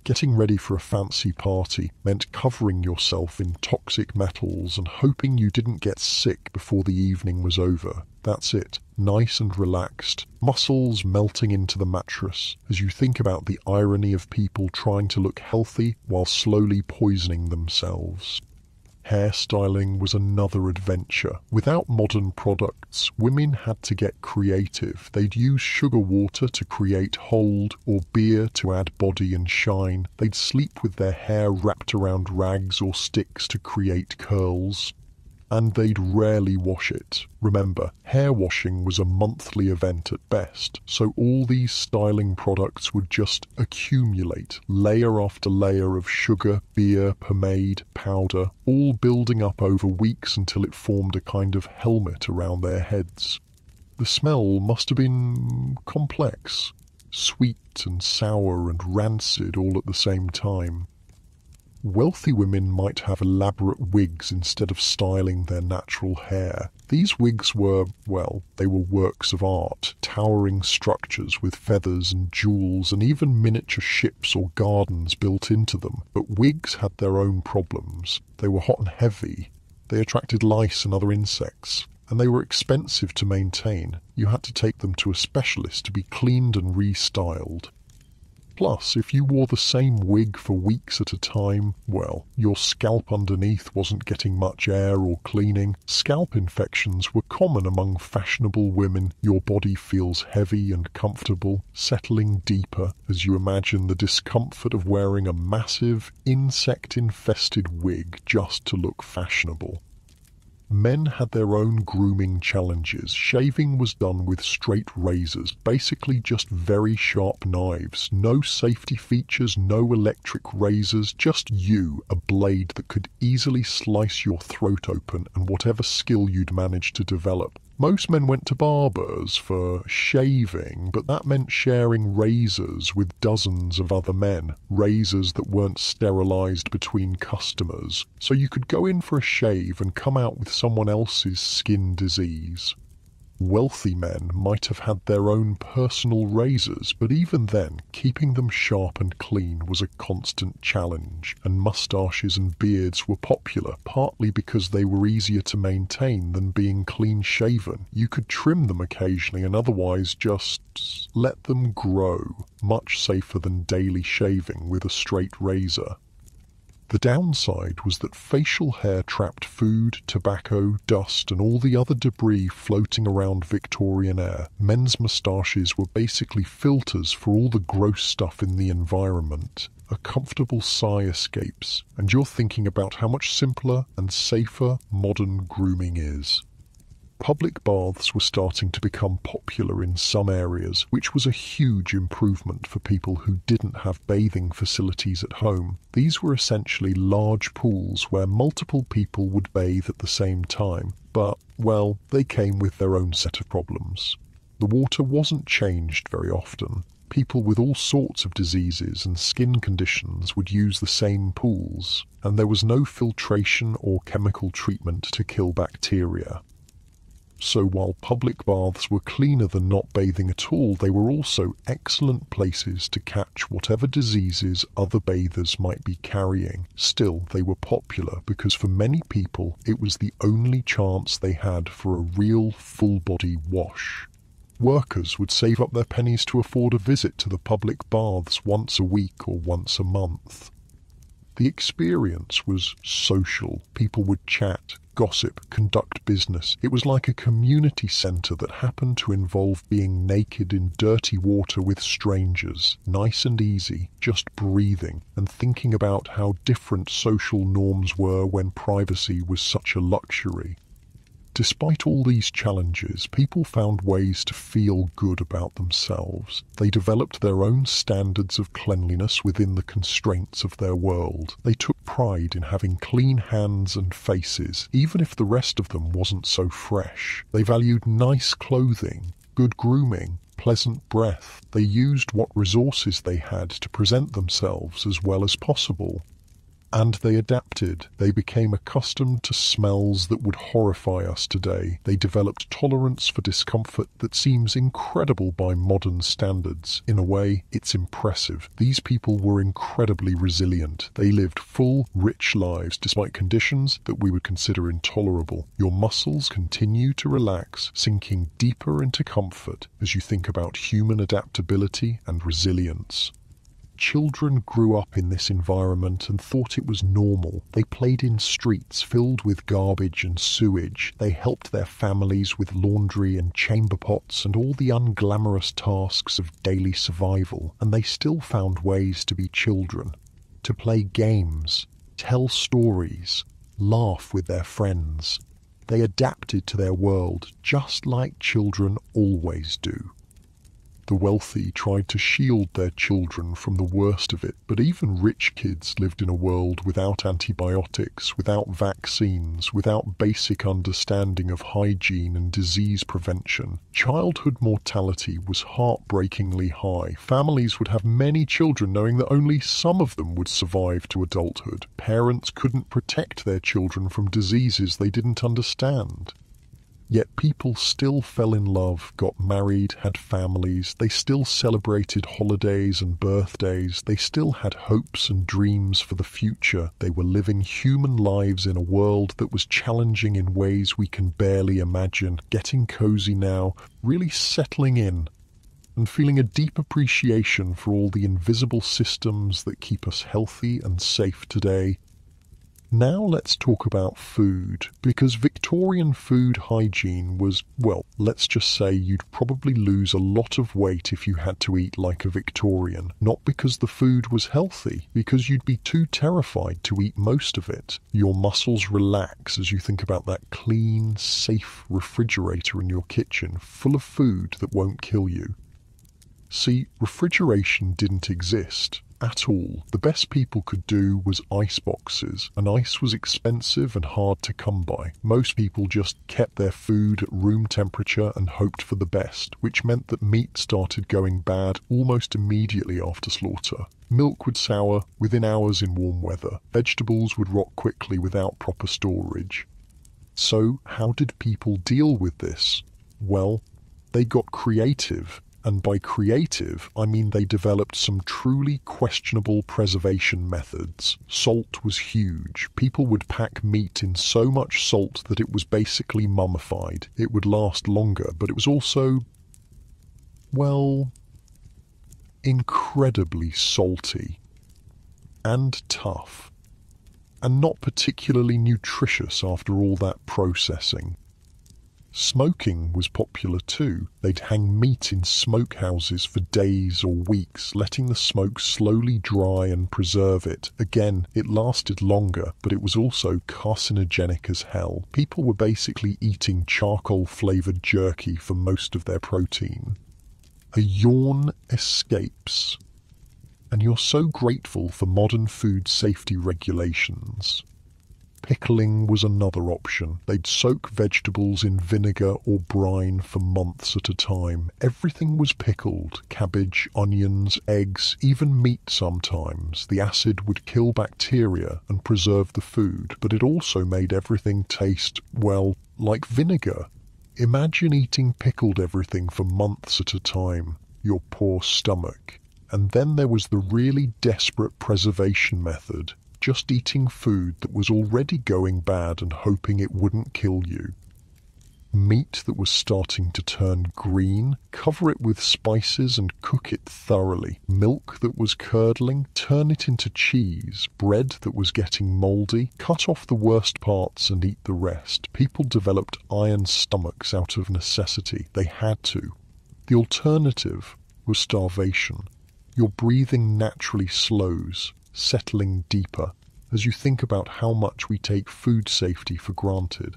Getting ready for a fancy party meant covering yourself in toxic metals and hoping you didn't get sick before the evening was over. That's it, nice and relaxed, muscles melting into the mattress as you think about the irony of people trying to look healthy while slowly poisoning themselves. Hairstyling was another adventure. Without modern products, women had to get creative. They'd use sugar water to create hold or beer to add body and shine. They'd sleep with their hair wrapped around rags or sticks to create curls. And they'd rarely wash it. Remember, hair washing was a monthly event at best, so all these styling products would just accumulate, layer after layer of sugar, beer, pomade, powder, all building up over weeks until it formed a kind of helmet around their heads. The smell must have been complex, sweet and sour and rancid all at the same time. Wealthy women might have elaborate wigs instead of styling their natural hair. These wigs were, well, they were works of art, towering structures with feathers and jewels and even miniature ships or gardens built into them. But wigs had their own problems. They were hot and heavy. They attracted lice and other insects. And they were expensive to maintain. You had to take them to a specialist to be cleaned and restyled. Plus, if you wore the same wig for weeks at a time, well, your scalp underneath wasn't getting much air or cleaning. Scalp infections were common among fashionable women. Your body feels heavy and comfortable, settling deeper as you imagine the discomfort of wearing a massive, insect-infested wig just to look fashionable. Men had their own grooming challenges. Shaving was done with straight razors, basically just very sharp knives. No safety features, no electric razors, just you, a blade that could easily slice your throat open and whatever skill you'd managed to develop. Most men went to barbers for shaving, but that meant sharing razors with dozens of other men, razors that weren't sterilized between customers, so you could go in for a shave and come out with someone else's skin disease. Wealthy men might have had their own personal razors, but even then, keeping them sharp and clean was a constant challenge, and moustaches and beards were popular, partly because they were easier to maintain than being clean-shaven. You could trim them occasionally and otherwise just let them grow, much safer than daily shaving with a straight razor. The downside was that facial hair trapped food, tobacco, dust and all the other debris floating around Victorian air. Men's moustaches were basically filters for all the gross stuff in the environment. A comfortable sigh escapes, and you're thinking about how much simpler and safer modern grooming is. Public baths were starting to become popular in some areas, which was a huge improvement for people who didn't have bathing facilities at home. These were essentially large pools where multiple people would bathe at the same time, but, well, they came with their own set of problems. The water wasn't changed very often. People with all sorts of diseases and skin conditions would use the same pools, and there was no filtration or chemical treatment to kill bacteria. So while public baths were cleaner than not bathing at all, they were also excellent places to catch whatever diseases other bathers might be carrying. Still, they were popular because for many people it was the only chance they had for a real full-body wash. Workers would save up their pennies to afford a visit to the public baths once a week or once a month. The experience was social. People would chat, gossip, conduct business. It was like a community centre that happened to involve being naked in dirty water with strangers, nice and easy, just breathing and thinking about how different social norms were when privacy was such a luxury. Despite all these challenges, people found ways to feel good about themselves. They developed their own standards of cleanliness within the constraints of their world. They took pride in having clean hands and faces, even if the rest of them wasn't so fresh. They valued nice clothing, good grooming, pleasant breath. They used what resources they had to present themselves as well as possible. And they adapted. They became accustomed to smells that would horrify us today. They developed tolerance for discomfort that seems incredible by modern standards. In a way, it's impressive. These people were incredibly resilient. They lived full, rich lives despite conditions that we would consider intolerable. Your muscles continue to relax, sinking deeper into comfort as you think about human adaptability and resilience. Children grew up in this environment and thought it was normal. They played in streets filled with garbage and sewage. They helped their families with laundry and chamber pots and all the unglamorous tasks of daily survival. And they still found ways to be children, to play games, tell stories, laugh with their friends. They adapted to their world just like children always do. The wealthy tried to shield their children from the worst of it, but even rich kids lived in a world without antibiotics, without vaccines, without basic understanding of hygiene and disease prevention. Childhood mortality was heartbreakingly high. Families would have many children knowing that only some of them would survive to adulthood. Parents couldn't protect their children from diseases they didn't understand. Yet people still fell in love, got married, had families. They still celebrated holidays and birthdays. They still had hopes and dreams for the future. They were living human lives in a world that was challenging in ways we can barely imagine, getting cozy now, really settling in, and feeling a deep appreciation for all the invisible systems that keep us healthy and safe today. Now let's talk about food, because Victorian food hygiene was, well, let's just say you'd probably lose a lot of weight if you had to eat like a Victorian. Not because the food was healthy, because you'd be too terrified to eat most of it. Your muscles relax as you think about that clean, safe refrigerator in your kitchen, full of food that won't kill you. See, refrigeration didn't exist at all. The best people could do was ice boxes, and ice was expensive and hard to come by. Most people just kept their food at room temperature and hoped for the best, which meant that meat started going bad almost immediately after slaughter. Milk would sour within hours in warm weather. Vegetables would rot quickly without proper storage. So, how did people deal with this? Well, they got creative. And by creative, I mean they developed some truly questionable preservation methods. Salt was huge. People would pack meat in so much salt that it was basically mummified. It would last longer, but it was also, well, incredibly salty and tough, and not particularly nutritious after all that processing. Smoking was popular too. They'd hang meat in smokehouses for days or weeks, letting the smoke slowly dry and preserve it. Again, it lasted longer, but it was also carcinogenic as hell. People were basically eating charcoal-flavored jerky for most of their protein. A yawn escapes. And you're so grateful for modern food safety regulations. Pickling was another option. They'd soak vegetables in vinegar or brine for months at a time. Everything was pickled. Cabbage, onions, eggs, even meat sometimes. The acid would kill bacteria and preserve the food, but it also made everything taste, well, like vinegar. Imagine eating pickled everything for months at a time. Your poor stomach. And then there was the really desperate preservation method. Just eating food that was already going bad and hoping it wouldn't kill you. Meat that was starting to turn green, cover it with spices and cook it thoroughly. Milk that was curdling, turn it into cheese. Bread that was getting mouldy, cut off the worst parts and eat the rest. People developed iron stomachs out of necessity. They had to. The alternative was starvation. Your breathing naturally slows, settling deeper as you think about how much we take food safety for granted.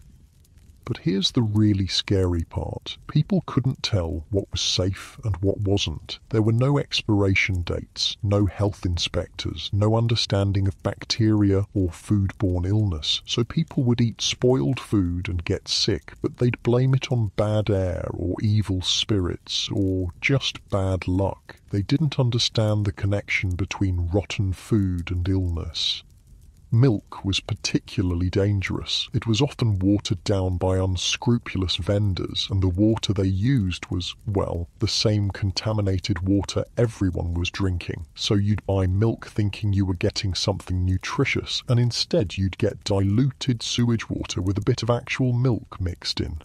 But here's the really scary part. People couldn't tell what was safe and what wasn't. There were no expiration dates, no health inspectors, no understanding of bacteria or foodborne illness. So people would eat spoiled food and get sick, but they'd blame it on bad air or evil spirits or just bad luck. They didn't understand the connection between rotten food and illness. Milk was particularly dangerous. It was often watered down by unscrupulous vendors, and the water they used was, well, the same contaminated water everyone was drinking. So you'd buy milk thinking you were getting something nutritious, and instead you'd get diluted sewage water with a bit of actual milk mixed in.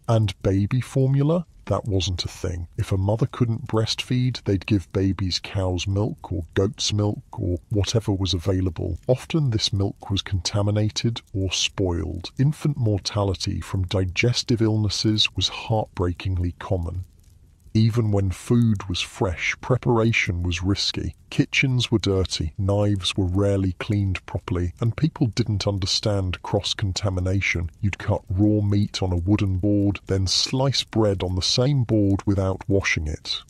And baby formula? That wasn't a thing. If a mother couldn't breastfeed, they'd give babies cow's milk or goat's milk or whatever was available. Often this milk was contaminated or spoiled. Infant mortality from digestive illnesses was heartbreakingly common. Even when food was fresh, preparation was risky. Kitchens were dirty, knives were rarely cleaned properly, and people didn't understand cross-contamination. You'd cut raw meat on a wooden board, then slice bread on the same board without washing it.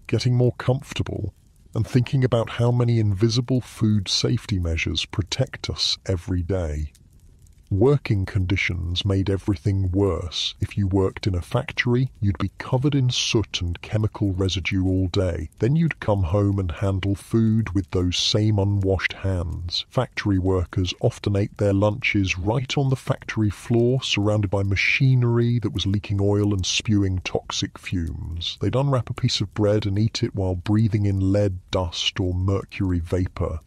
Getting more comfortable and thinking about how many invisible food safety measures protect us every day. Working conditions made everything worse. If you worked in a factory, you'd be covered in soot and chemical residue all day. Then you'd come home and handle food with those same unwashed hands. Factory workers often ate their lunches right on the factory floor, surrounded by machinery that was leaking oil and spewing toxic fumes. They'd unwrap a piece of bread and eat it while breathing in lead, dust, or mercury vapor.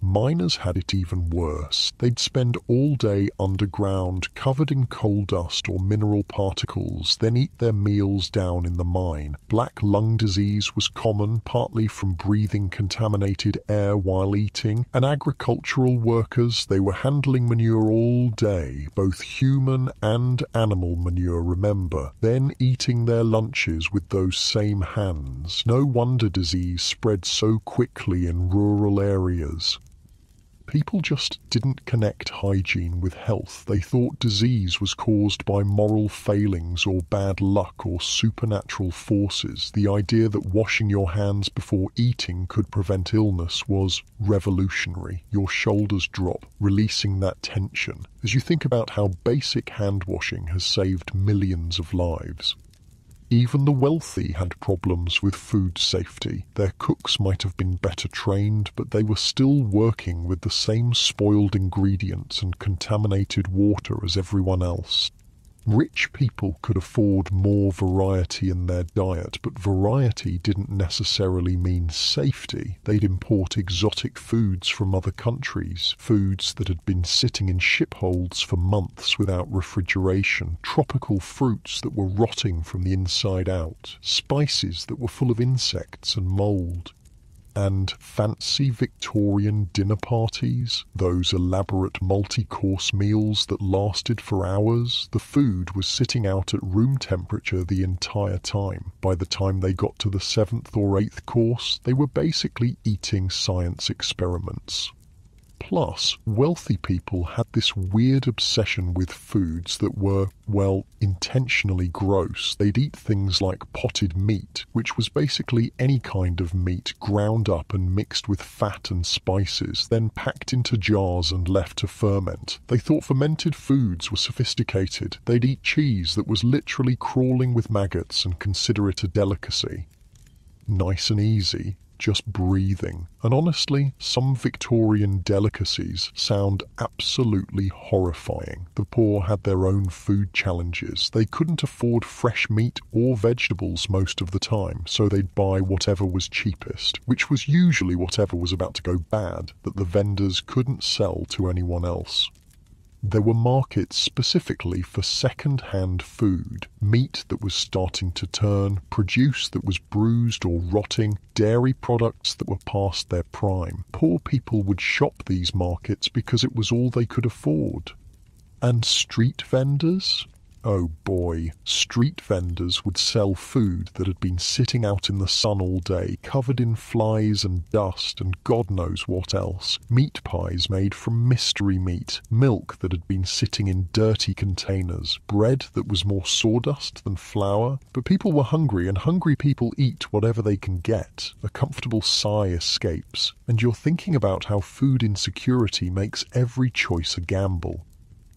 Miners had it even worse. They'd spend all day underground, covered in coal dust or mineral particles, then eat their meals down in the mine. Black lung disease was common, partly from breathing contaminated air while eating. And agricultural workers, they were handling manure all day, both human and animal manure, remember, then eating their lunches with those same hands. No wonder disease spread so quickly in rural areas. People just didn't connect hygiene with health. They thought disease was caused by moral failings or bad luck or supernatural forces. The idea that washing your hands before eating could prevent illness was revolutionary. Your shoulders drop, releasing that tension, as you think about how basic hand washing has saved millions of lives. Even the wealthy had problems with food safety. Their cooks might have been better trained, but they were still working with the same spoiled ingredients and contaminated water as everyone else. Rich people could afford more variety in their diet, but variety didn't necessarily mean safety. They'd import exotic foods from other countries, foods that had been sitting in ship holds for months without refrigeration, tropical fruits that were rotting from the inside out, spices that were full of insects and mold. And fancy Victorian dinner parties, those elaborate multi-course meals that lasted for hours. The food was sitting out at room temperature the entire time. By the time they got to the 7th or 8th course, they were basically eating science experiments. Plus, wealthy people had this weird obsession with foods that were, well, intentionally gross. They'd eat things like potted meat, which was basically any kind of meat ground up and mixed with fat and spices, then packed into jars and left to ferment. They thought fermented foods were sophisticated. They'd eat cheese that was literally crawling with maggots and consider it a delicacy. Nice and easy. Just breathing. And honestly, some Victorian delicacies sound absolutely horrifying. The poor had their own food challenges. They couldn't afford fresh meat or vegetables most of the time, so they'd buy whatever was cheapest, which was usually whatever was about to go bad, that the vendors couldn't sell to anyone else. There were markets specifically for second-hand food, meat that was starting to turn, produce that was bruised or rotting, dairy products that were past their prime. Poor people would shop these markets because it was all they could afford. And street vendors? Oh boy, street vendors would sell food that had been sitting out in the sun all day, covered in flies and dust and God knows what else. Meat pies made from mystery meat, milk that had been sitting in dirty containers, bread that was more sawdust than flour. But people were hungry, and hungry people eat whatever they can get. A comfortable sigh escapes, and you're thinking about how food insecurity makes every choice a gamble.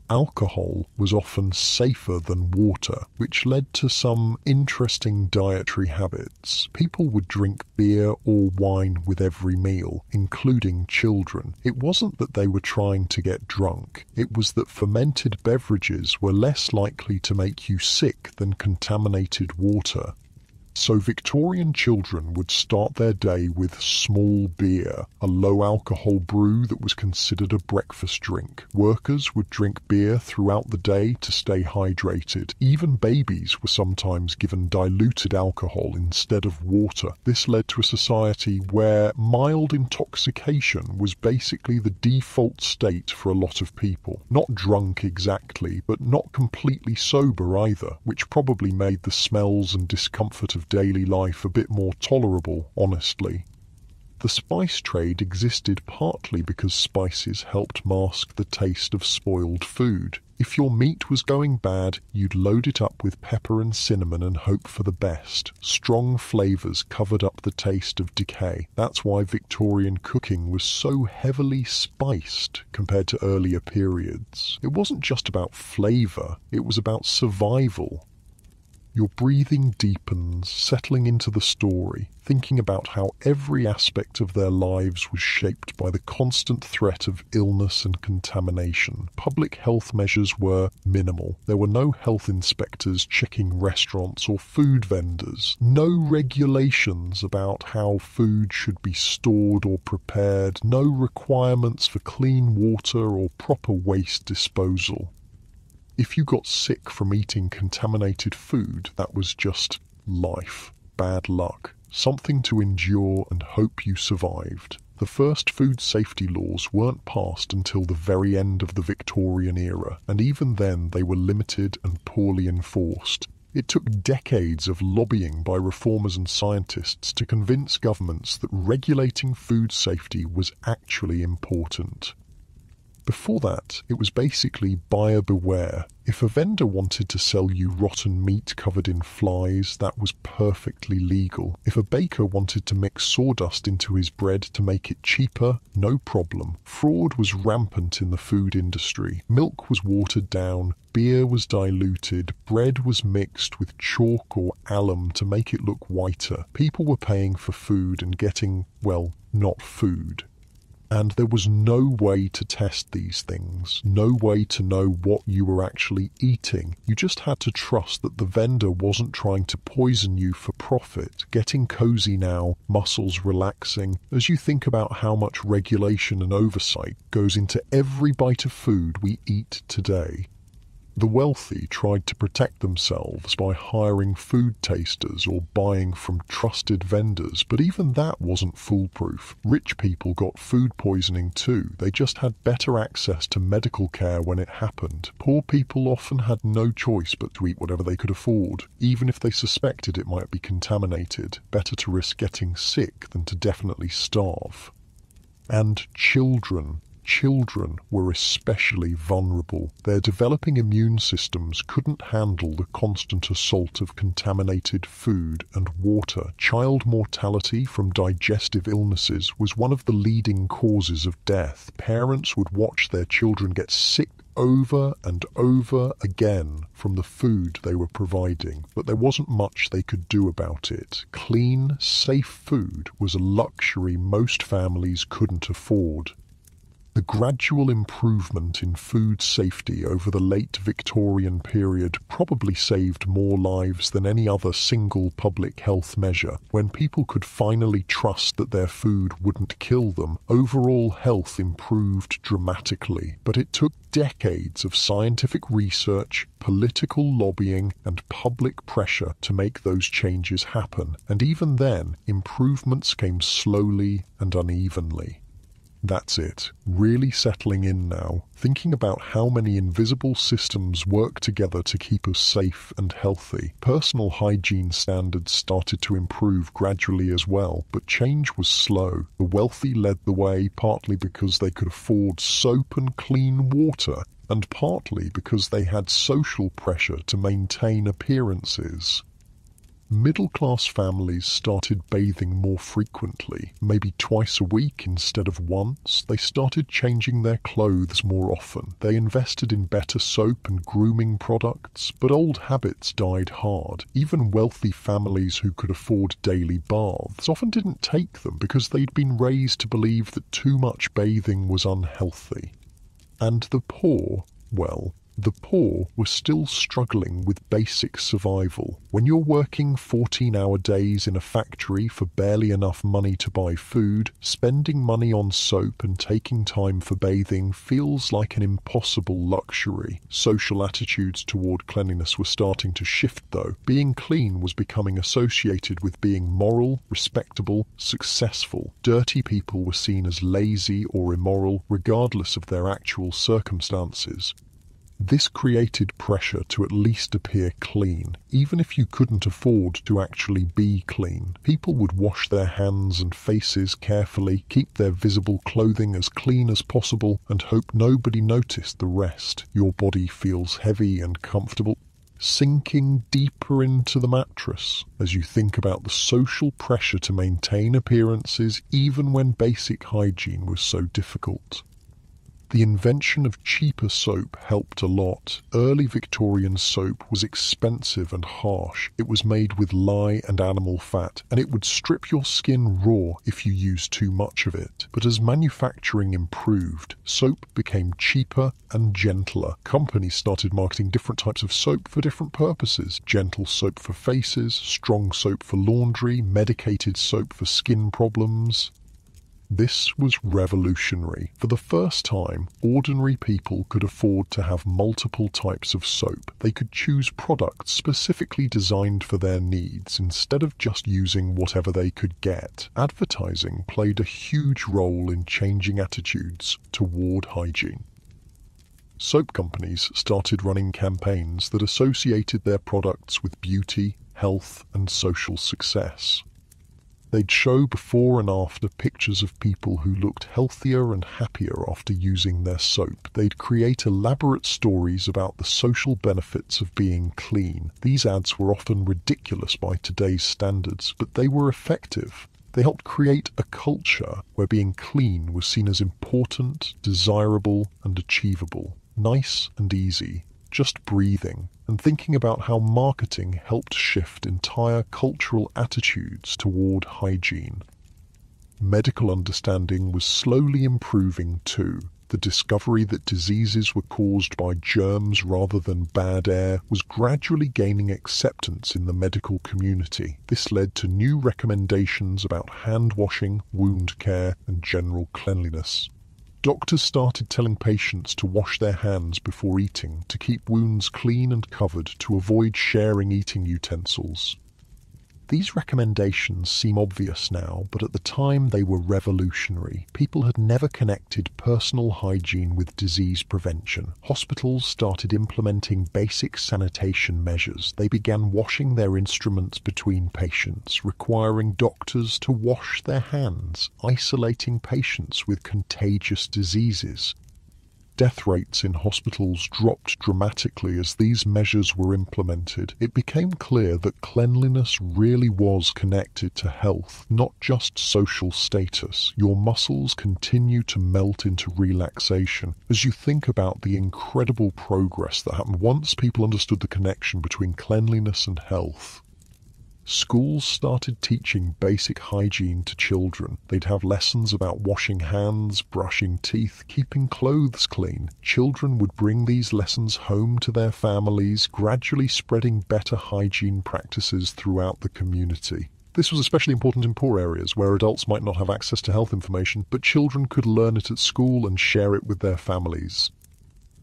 Alcohol was often safer than water, which led to some interesting dietary habits. People would drink beer or wine with every meal, including children. It wasn't that they were trying to get drunk. It was that fermented beverages were less likely to make you sick than contaminated water. So Victorian children would start their day with small beer, a low-alcohol brew that was considered a breakfast drink. Workers would drink beer throughout the day to stay hydrated. Even babies were sometimes given diluted alcohol instead of water. This led to a society where mild intoxication was basically the default state for a lot of people. Not drunk exactly, but not completely sober either, which probably made the smells and discomfort of daily life a bit more tolerable, honestly. The spice trade existed partly because spices helped mask the taste of spoiled food. If your meat was going bad, you'd load it up with pepper and cinnamon and hope for the best. Strong flavours covered up the taste of decay. That's why Victorian cooking was so heavily spiced compared to earlier periods. It wasn't just about flavour, it was about survival. Your breathing deepens, settling into the story, thinking about how every aspect of their lives was shaped by the constant threat of illness and contamination. Public health measures were minimal. There were no health inspectors checking restaurants or food vendors. No regulations about how food should be stored or prepared. No requirements for clean water or proper waste disposal. If you got sick from eating contaminated food, that was just life, bad luck, something to endure and hope you survived. The first food safety laws weren't passed until the very end of the Victorian era, and even then they were limited and poorly enforced. It took decades of lobbying by reformers and scientists to convince governments that regulating food safety was actually important. Before that, it was basically buyer beware. If a vendor wanted to sell you rotten meat covered in flies, that was perfectly legal. If a baker wanted to mix sawdust into his bread to make it cheaper, no problem. Fraud was rampant in the food industry. Milk was watered down, beer was diluted, bread was mixed with chalk or alum to make it look whiter. People were paying for food and getting, well, not food. And there was no way to test these things, no way to know what you were actually eating. You just had to trust that the vendor wasn't trying to poison you for profit. Getting cozy now, muscles relaxing, as you think about how much regulation and oversight goes into every bite of food we eat today. The wealthy tried to protect themselves by hiring food tasters or buying from trusted vendors, but even that wasn't foolproof. Rich people got food poisoning too. They just had better access to medical care when it happened. Poor people often had no choice but to eat whatever they could afford, even if they suspected it might be contaminated. Better to risk getting sick than to definitely starve. And children. Children were especially vulnerable. Their developing immune systems couldn't handle the constant assault of contaminated food and water. Child mortality from digestive illnesses was one of the leading causes of death. Parents would watch their children get sick over and over again from the food they were providing, but there wasn't much they could do about it. Clean, safe food was a luxury most families couldn't afford. The gradual improvement in food safety over the late Victorian period probably saved more lives than any other single public health measure. When people could finally trust that their food wouldn't kill them, overall health improved dramatically. But it took decades of scientific research, political lobbying, and public pressure to make those changes happen. And even then, improvements came slowly and unevenly. That's it. Really settling in now, thinking about how many invisible systems work together to keep us safe and healthy. Personal hygiene standards started to improve gradually as well, but change was slow. The wealthy led the way, partly because they could afford soap and clean water, and partly because they had social pressure to maintain appearances. Middle-class families started bathing more frequently, maybe twice a week instead of once. They started changing their clothes more often. They invested in better soap and grooming products, but old habits died hard. Even wealthy families who could afford daily baths often didn't take them because they'd been raised to believe that too much bathing was unhealthy. And the poor, well, the poor were still struggling with basic survival. When you're working 14-hour days in a factory for barely enough money to buy food, spending money on soap and taking time for bathing feels like an impossible luxury. Social attitudes toward cleanliness were starting to shift though. Being clean was becoming associated with being moral, respectable, successful. Dirty people were seen as lazy or immoral, regardless of their actual circumstances. This created pressure to at least appear clean, even if you couldn't afford to actually be clean. People would wash their hands and faces carefully, keep their visible clothing as clean as possible, and hope nobody noticed the rest. Your body feels heavy and comfortable, sinking deeper into the mattress as you think about the social pressure to maintain appearances even when basic hygiene was so difficult. The invention of cheaper soap helped a lot. Early Victorian soap was expensive and harsh. It was made with lye and animal fat, and it would strip your skin raw if you used too much of it. But as manufacturing improved, soap became cheaper and gentler. Companies started marketing different types of soap for different purposes. Gentle soap for faces, strong soap for laundry, medicated soap for skin problems. This was revolutionary. For the first time, ordinary people could afford to have multiple types of soap. They could choose products specifically designed for their needs instead of just using whatever they could get. Advertising played a huge role in changing attitudes toward hygiene. Soap companies started running campaigns that associated their products with beauty, health, and social success. They'd show before and after pictures of people who looked healthier and happier after using their soap. They'd create elaborate stories about the social benefits of being clean. These ads were often ridiculous by today's standards, but they were effective. They helped create a culture where being clean was seen as important, desirable, and achievable. Nice and easy. Just breathing, and thinking about how marketing helped shift entire cultural attitudes toward hygiene. Medical understanding was slowly improving too. The discovery that diseases were caused by germs rather than bad air was gradually gaining acceptance in the medical community. This led to new recommendations about hand washing, wound care, and general cleanliness. Doctors started telling patients to wash their hands before eating, to keep wounds clean and covered, to avoid sharing eating utensils. These recommendations seem obvious now, but at the time they were revolutionary. People had never connected personal hygiene with disease prevention. Hospitals started implementing basic sanitation measures. They began washing their instruments between patients, requiring doctors to wash their hands, isolating patients with contagious diseases. Death rates in hospitals dropped dramatically as these measures were implemented. It became clear that cleanliness really was connected to health, not just social status. Your muscles continue to melt into relaxation as you think about the incredible progress that happened once people understood the connection between cleanliness and health. Schools started teaching basic hygiene to children. They'd have lessons about washing hands, brushing teeth, keeping clothes clean. Children would bring these lessons home to their families, gradually spreading better hygiene practices throughout the community. This was especially important in poor areas where adults might not have access to health information, but children could learn it at school and share it with their families.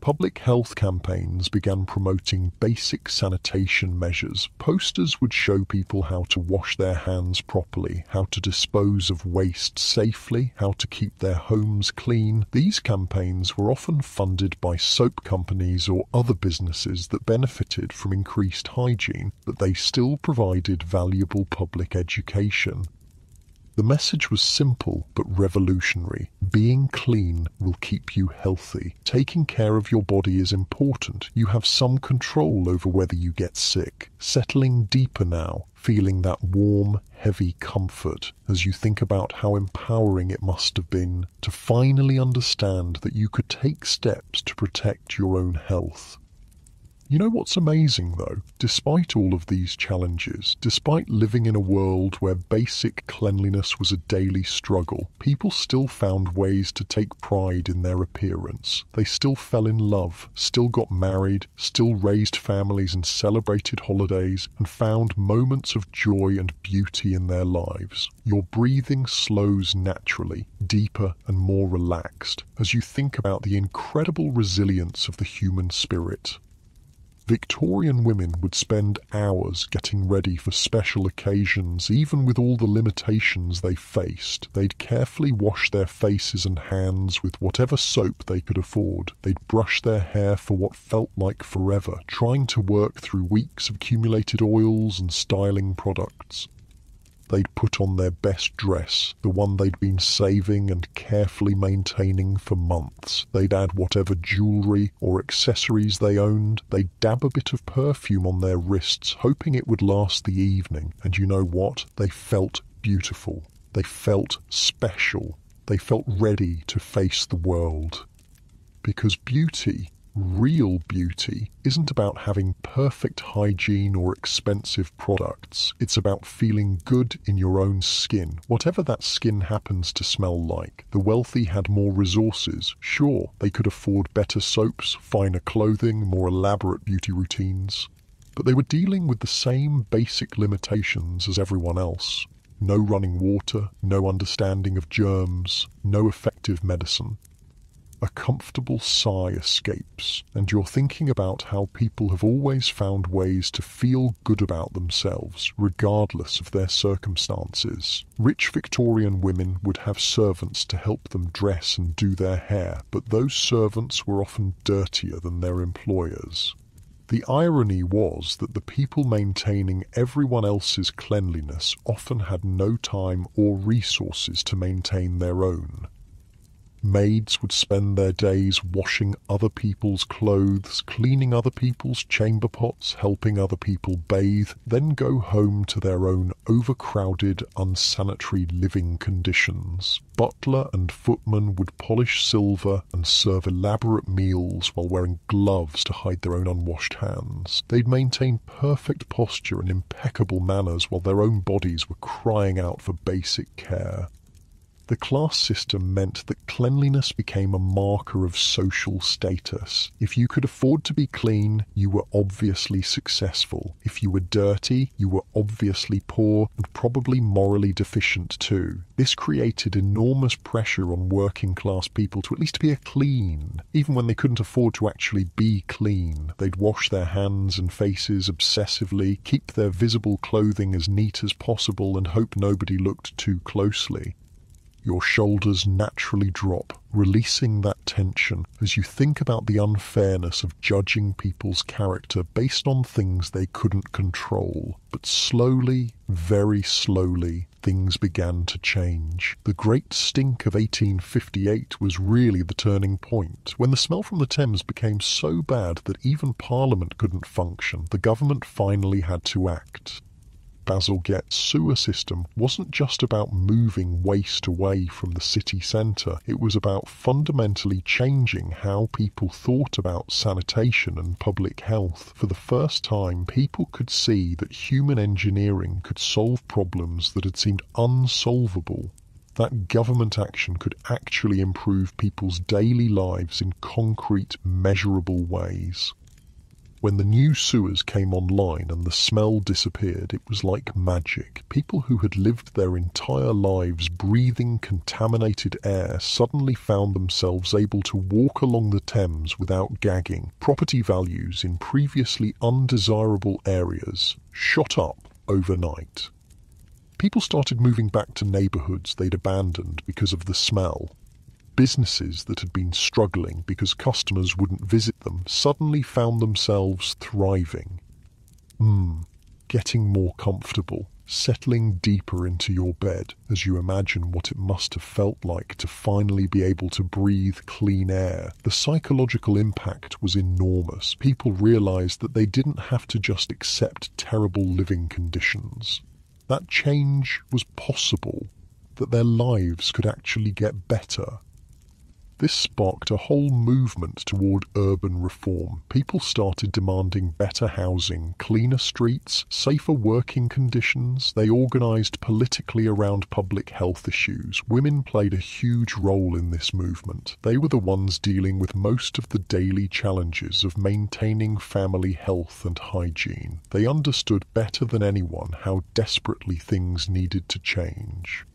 Public health campaigns began promoting basic sanitation measures. Posters would show people how to wash their hands properly, how to dispose of waste safely, how to keep their homes clean. These campaigns were often funded by soap companies or other businesses that benefited from increased hygiene, but they still provided valuable public education. The message was simple but revolutionary. Being clean will keep you healthy. Taking care of your body is important. You have some control over whether you get sick. Settling deeper now, feeling that warm, heavy comfort as you think about how empowering it must have been to finally understand that you could take steps to protect your own health. You know what's amazing though? Despite all of these challenges, despite living in a world where basic cleanliness was a daily struggle, people still found ways to take pride in their appearance. They still fell in love, still got married, still raised families and celebrated holidays, and found moments of joy and beauty in their lives. Your breathing slows naturally, deeper and more relaxed, as you think about the incredible resilience of the human spirit. Victorian women would spend hours getting ready for special occasions, even with all the limitations they faced. They'd carefully wash their faces and hands with whatever soap they could afford. They'd brush their hair for what felt like forever, trying to work through weeks of accumulated oils and styling products. They'd put on their best dress, the one they'd been saving and carefully maintaining for months. They'd add whatever jewellery or accessories they owned. They'd dab a bit of perfume on their wrists, hoping it would last the evening. And you know what? They felt beautiful. They felt special. They felt ready to face the world. Because beauty, real beauty, isn't about having perfect hygiene or expensive products. It's about feeling good in your own skin, whatever that skin happens to smell like. The wealthy had more resources. Sure, they could afford better soaps, finer clothing, more elaborate beauty routines. But they were dealing with the same basic limitations as everyone else. No running water, no understanding of germs, no effective medicine. A comfortable sigh escapes, and you're thinking about how people have always found ways to feel good about themselves, regardless of their circumstances. Rich Victorian women would have servants to help them dress and do their hair, but those servants were often dirtier than their employers. The irony was that the people maintaining everyone else's cleanliness often had no time or resources to maintain their own. Maids would spend their days washing other people's clothes, cleaning other people's chamber pots, helping other people bathe, then go home to their own overcrowded, unsanitary living conditions. Butler and footman would polish silver and serve elaborate meals while wearing gloves to hide their own unwashed hands. They'd maintain perfect posture and impeccable manners while their own bodies were crying out for basic care. The class system meant that cleanliness became a marker of social status. If you could afford to be clean, you were obviously successful. If you were dirty, you were obviously poor and probably morally deficient too. This created enormous pressure on working class people to at least appear clean. Even when they couldn't afford to actually be clean, they'd wash their hands and faces obsessively, keep their visible clothing as neat as possible and hope nobody looked too closely. Your shoulders naturally drop, releasing that tension as you think about the unfairness of judging people's character based on things they couldn't control. But slowly, very slowly, things began to change. The Great Stink of 1858 was really the turning point. When the smell from the Thames became so bad that even Parliament couldn't function, the government finally had to act. Bazalgette's sewer system wasn't just about moving waste away from the city centre, it was about fundamentally changing how people thought about sanitation and public health. For the first time, people could see that human engineering could solve problems that had seemed unsolvable. That government action could actually improve people's daily lives in concrete, measurable ways. When the new sewers came online and the smell disappeared, it was like magic. People who had lived their entire lives breathing contaminated air suddenly found themselves able to walk along the Thames without gagging. Property values in previously undesirable areas shot up overnight. People started moving back to neighbourhoods they'd abandoned because of the smell. Businesses that had been struggling because customers wouldn't visit them suddenly found themselves thriving. Getting more comfortable, settling deeper into your bed as you imagine what it must have felt like to finally be able to breathe clean air. The psychological impact was enormous. People realised that they didn't have to just accept terrible living conditions. That change was possible, that their lives could actually get better. This sparked a whole movement toward urban reform. People started demanding better housing, cleaner streets, safer working conditions. They organised politically around public health issues. Women played a huge role in this movement. They were the ones dealing with most of the daily challenges of maintaining family health and hygiene. They understood better than anyone how desperately things needed to change.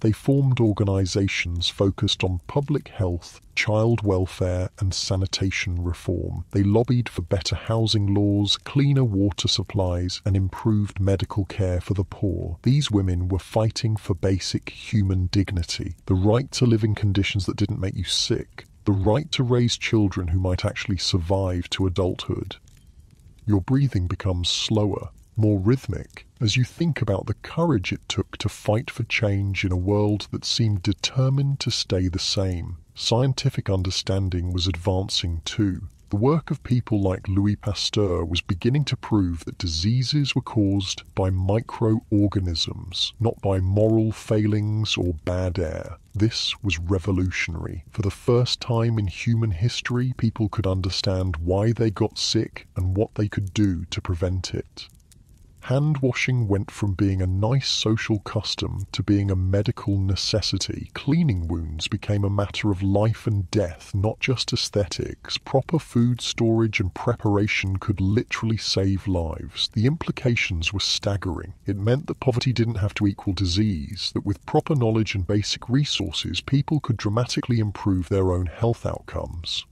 They formed organisations focused on public health, child welfare and sanitation reform. They lobbied for better housing laws, cleaner water supplies and improved medical care for the poor. These women were fighting for basic human dignity, the right to live in conditions that didn't make you sick, the right to raise children who might actually survive to adulthood. Your breathing becomes slower, more rhythmic, as you think about the courage it took to fight for change in a world that seemed determined to stay the same. Scientific understanding was advancing too. The work of people like Louis Pasteur was beginning to prove that diseases were caused by microorganisms, not by moral failings or bad air. This was revolutionary. For the first time in human history, people could understand why they got sick and what they could do to prevent it. Hand washing went from being a nice social custom to being a medical necessity. Cleaning wounds became a matter of life and death, not just aesthetics. Proper food storage and preparation could literally save lives. The implications were staggering. It meant that poverty didn't have to equal disease, that with proper knowledge and basic resources, people could dramatically improve their own health outcomes.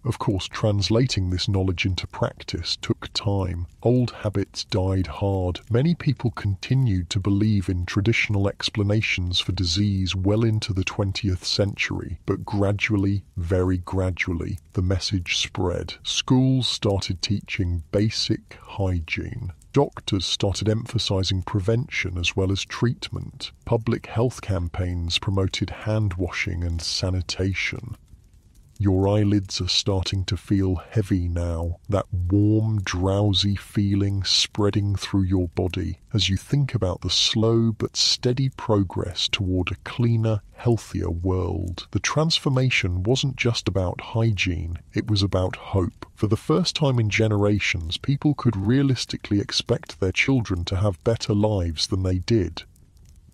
Of course, translating this knowledge into practice took time. Old habits died hard. Many people continued to believe in traditional explanations for disease well into the 20th century, but gradually, very gradually, the message spread. Schools started teaching basic hygiene. Doctors started emphasizing prevention as well as treatment. Public health campaigns promoted hand washing and sanitation. Your eyelids are starting to feel heavy now, that warm, drowsy feeling spreading through your body as you think about the slow but steady progress toward a cleaner, healthier world. The transformation wasn't just about hygiene, it was about hope. For the first time in generations, people could realistically expect their children to have better lives than they did.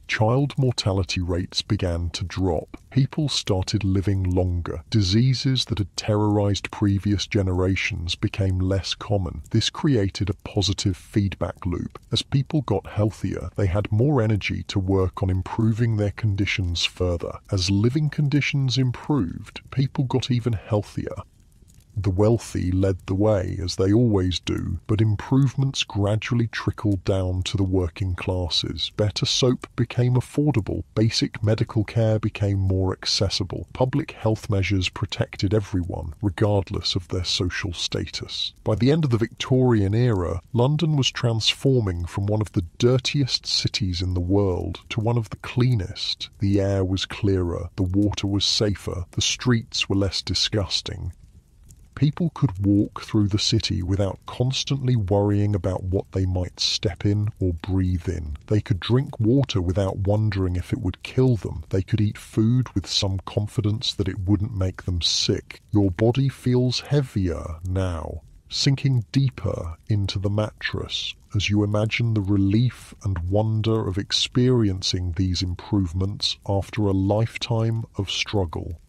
Child mortality rates began to drop. People started living longer. Diseases that had terrorized previous generations became less common. This created a positive feedback loop. As people got healthier, they had more energy to work on improving their conditions further. As living conditions improved, people got even healthier. The wealthy led the way, as they always do, but improvements gradually trickled down to the working classes. Better soap became affordable, basic medical care became more accessible, public health measures protected everyone, regardless of their social status. By the end of the Victorian era, London was transforming from one of the dirtiest cities in the world to one of the cleanest. The air was clearer, the water was safer, the streets were less disgusting. People could walk through the city without constantly worrying about what they might step in or breathe in. They could drink water without wondering if it would kill them. They could eat food with some confidence that it wouldn't make them sick. Your body feels heavier now, sinking deeper into the mattress as you imagine the relief and wonder of experiencing these improvements after a lifetime of struggle.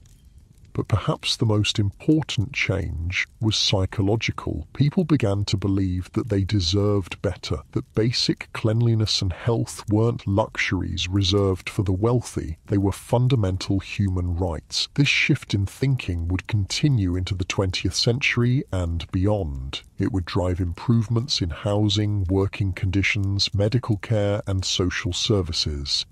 But perhaps the most important change was psychological. People began to believe that they deserved better, that basic cleanliness and health weren't luxuries reserved for the wealthy, they were fundamental human rights. This shift in thinking would continue into the 20th century and beyond. It would drive improvements in housing, working conditions, medical care, and social services.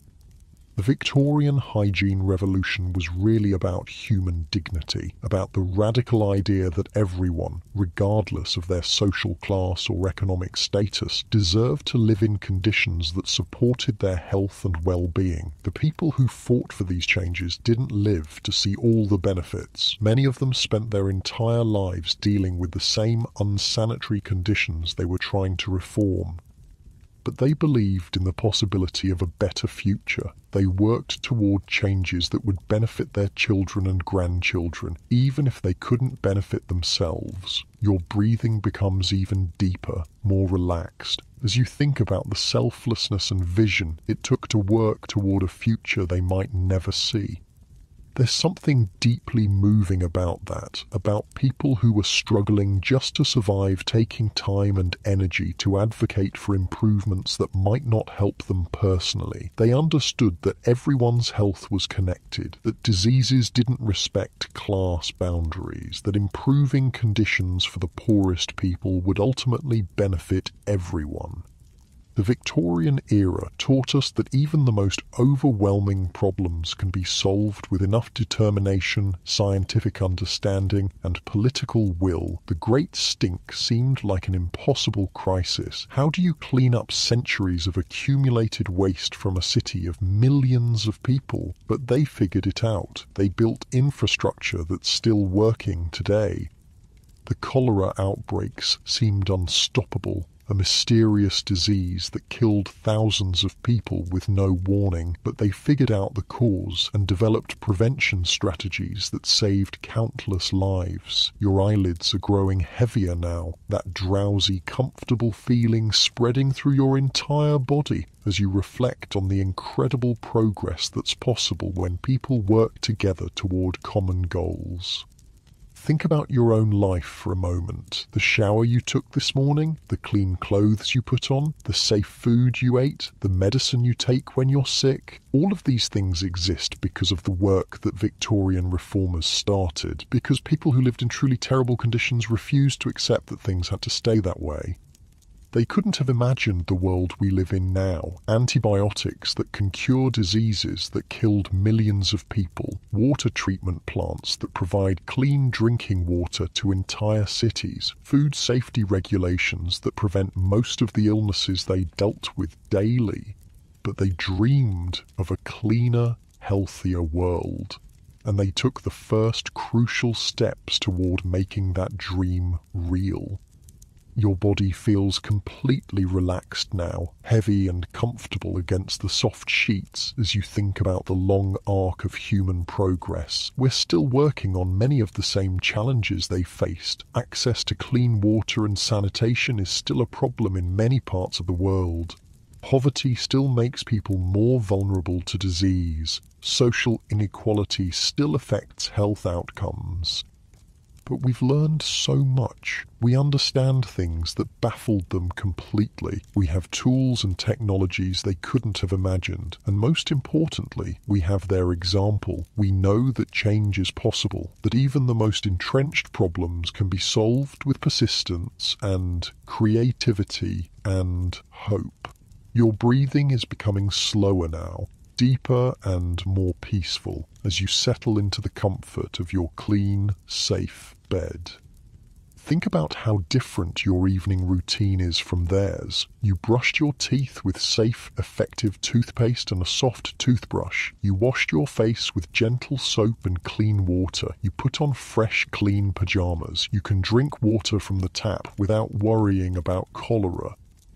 The Victorian hygiene revolution was really about human dignity, about the radical idea that everyone, regardless of their social class or economic status, deserved to live in conditions that supported their health and well-being. The people who fought for these changes didn't live to see all the benefits. Many of them spent their entire lives dealing with the same unsanitary conditions they were trying to reform. But they believed in the possibility of a better future. They worked toward changes that would benefit their children and grandchildren, even if they couldn't benefit themselves. Your breathing becomes even deeper, more relaxed, as you think about the selflessness and vision it took to work toward a future they might never see. There's something deeply moving about that, about people who were struggling just to survive, taking time and energy to advocate for improvements that might not help them personally. They understood that everyone's health was connected, that diseases didn't respect class boundaries, that improving conditions for the poorest people would ultimately benefit everyone. The Victorian era taught us that even the most overwhelming problems can be solved with enough determination, scientific understanding, and political will. The Great Stink seemed like an impossible crisis. How do you clean up centuries of accumulated waste from a city of millions of people? But they figured it out. They built infrastructure that's still working today. The cholera outbreaks seemed unstoppable. A mysterious disease that killed thousands of people with no warning, but they figured out the cause and developed prevention strategies that saved countless lives. Your eyelids are growing heavier now, that drowsy, comfortable feeling spreading through your entire body as you reflect on the incredible progress that's possible when people work together toward common goals. Think about your own life for a moment. The shower you took this morning, the clean clothes you put on, the safe food you ate, the medicine you take when you're sick. All of these things exist because of the work that Victorian reformers started, because people who lived in truly terrible conditions refused to accept that things had to stay that way. They couldn't have imagined the world we live in now. Antibiotics that can cure diseases that killed millions of people. Water treatment plants that provide clean drinking water to entire cities. Food safety regulations that prevent most of the illnesses they dealt with daily. But they dreamed of a cleaner, healthier world. And they took the first crucial steps toward making that dream real. Your body feels completely relaxed now, heavy and comfortable against the soft sheets as you think about the long arc of human progress. We're still working on many of the same challenges they faced. Access to clean water and sanitation is still a problem in many parts of the world. Poverty still makes people more vulnerable to disease. Social inequality still affects health outcomes. But we've learned so much. We understand things that baffled them completely. We have tools and technologies they couldn't have imagined. And most importantly, we have their example. We know that change is possible, that even the most entrenched problems can be solved with persistence and creativity and hope. Your breathing is becoming slower now, deeper and more peaceful as you settle into the comfort of your clean, safe bed. Think about how different your evening routine is from theirs. You brushed your teeth with safe, effective toothpaste and a soft toothbrush. You washed your face with gentle soap and clean water. You put on fresh, clean pajamas. You can drink water from the tap without worrying about cholera.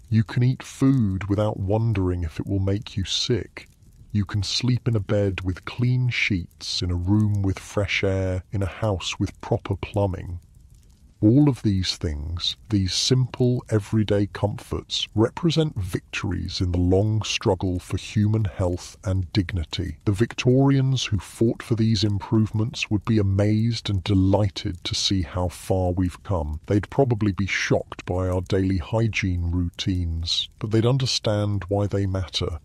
You can eat food without wondering if it will make you sick. You can sleep in a bed with clean sheets, in a room with fresh air, in a house with proper plumbing. All of these things, these simple everyday comforts, represent victories in the long struggle for human health and dignity. The Victorians who fought for these improvements would be amazed and delighted to see how far we've come. They'd probably be shocked by our daily hygiene routines, but they'd understand why they matter.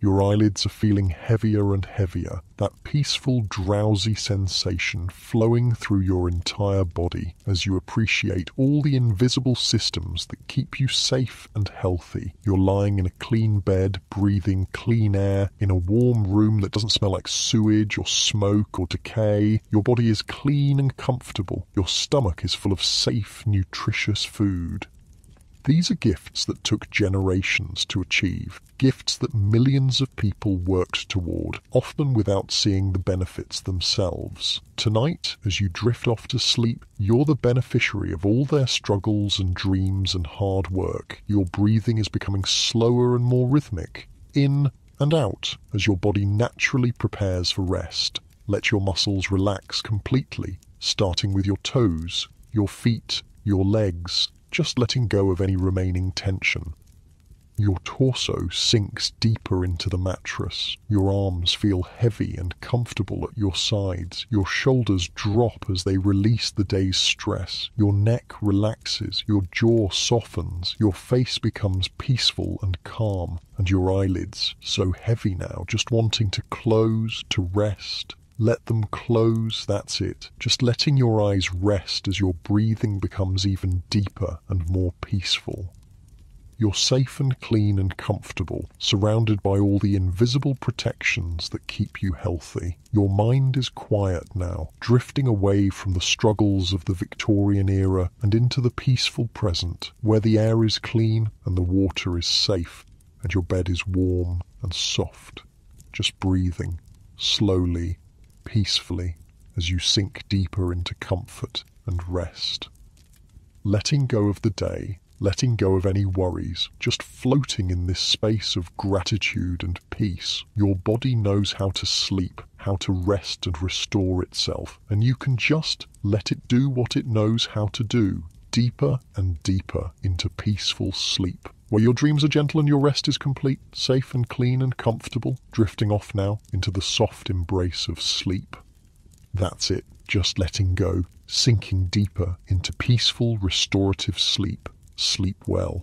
Your eyelids are feeling heavier and heavier, that peaceful, drowsy sensation flowing through your entire body as you appreciate all the invisible systems that keep you safe and healthy. You're lying in a clean bed, breathing clean air, in a warm room that doesn't smell like sewage or smoke or decay. Your body is clean and comfortable. Your stomach is full of safe, nutritious food. These are gifts that took generations to achieve, gifts that millions of people worked toward, often without seeing the benefits themselves. Tonight, as you drift off to sleep, you're the beneficiary of all their struggles and dreams and hard work. Your breathing is becoming slower and more rhythmic, in and out, as your body naturally prepares for rest. Let your muscles relax completely, starting with your toes, your feet, your legs, just letting go of any remaining tension. Your torso sinks deeper into the mattress. Your arms feel heavy and comfortable at your sides. Your shoulders drop as they release the day's stress. Your neck relaxes. Your jaw softens. Your face becomes peaceful and calm. And your eyelids, so heavy now, just wanting to close, to rest. Let them close, that's it. Just letting your eyes rest as your breathing becomes even deeper and more peaceful. You're safe and clean and comfortable, surrounded by all the invisible protections that keep you healthy. Your mind is quiet now, drifting away from the struggles of the Victorian era and into the peaceful present, where the air is clean and the water is safe, and your bed is warm and soft. Just breathing, slowly, peacefully, as you sink deeper into comfort and rest. Letting go of the day, letting go of any worries, just floating in this space of gratitude and peace. Your body knows how to sleep, how to rest and restore itself, and you can just let it do what it knows how to do, deeper and deeper into peaceful sleep, where your dreams are gentle and your rest is complete, safe and clean and comfortable, drifting off now into the soft embrace of sleep. That's it, just letting go, sinking deeper into peaceful, restorative sleep. Sleep well.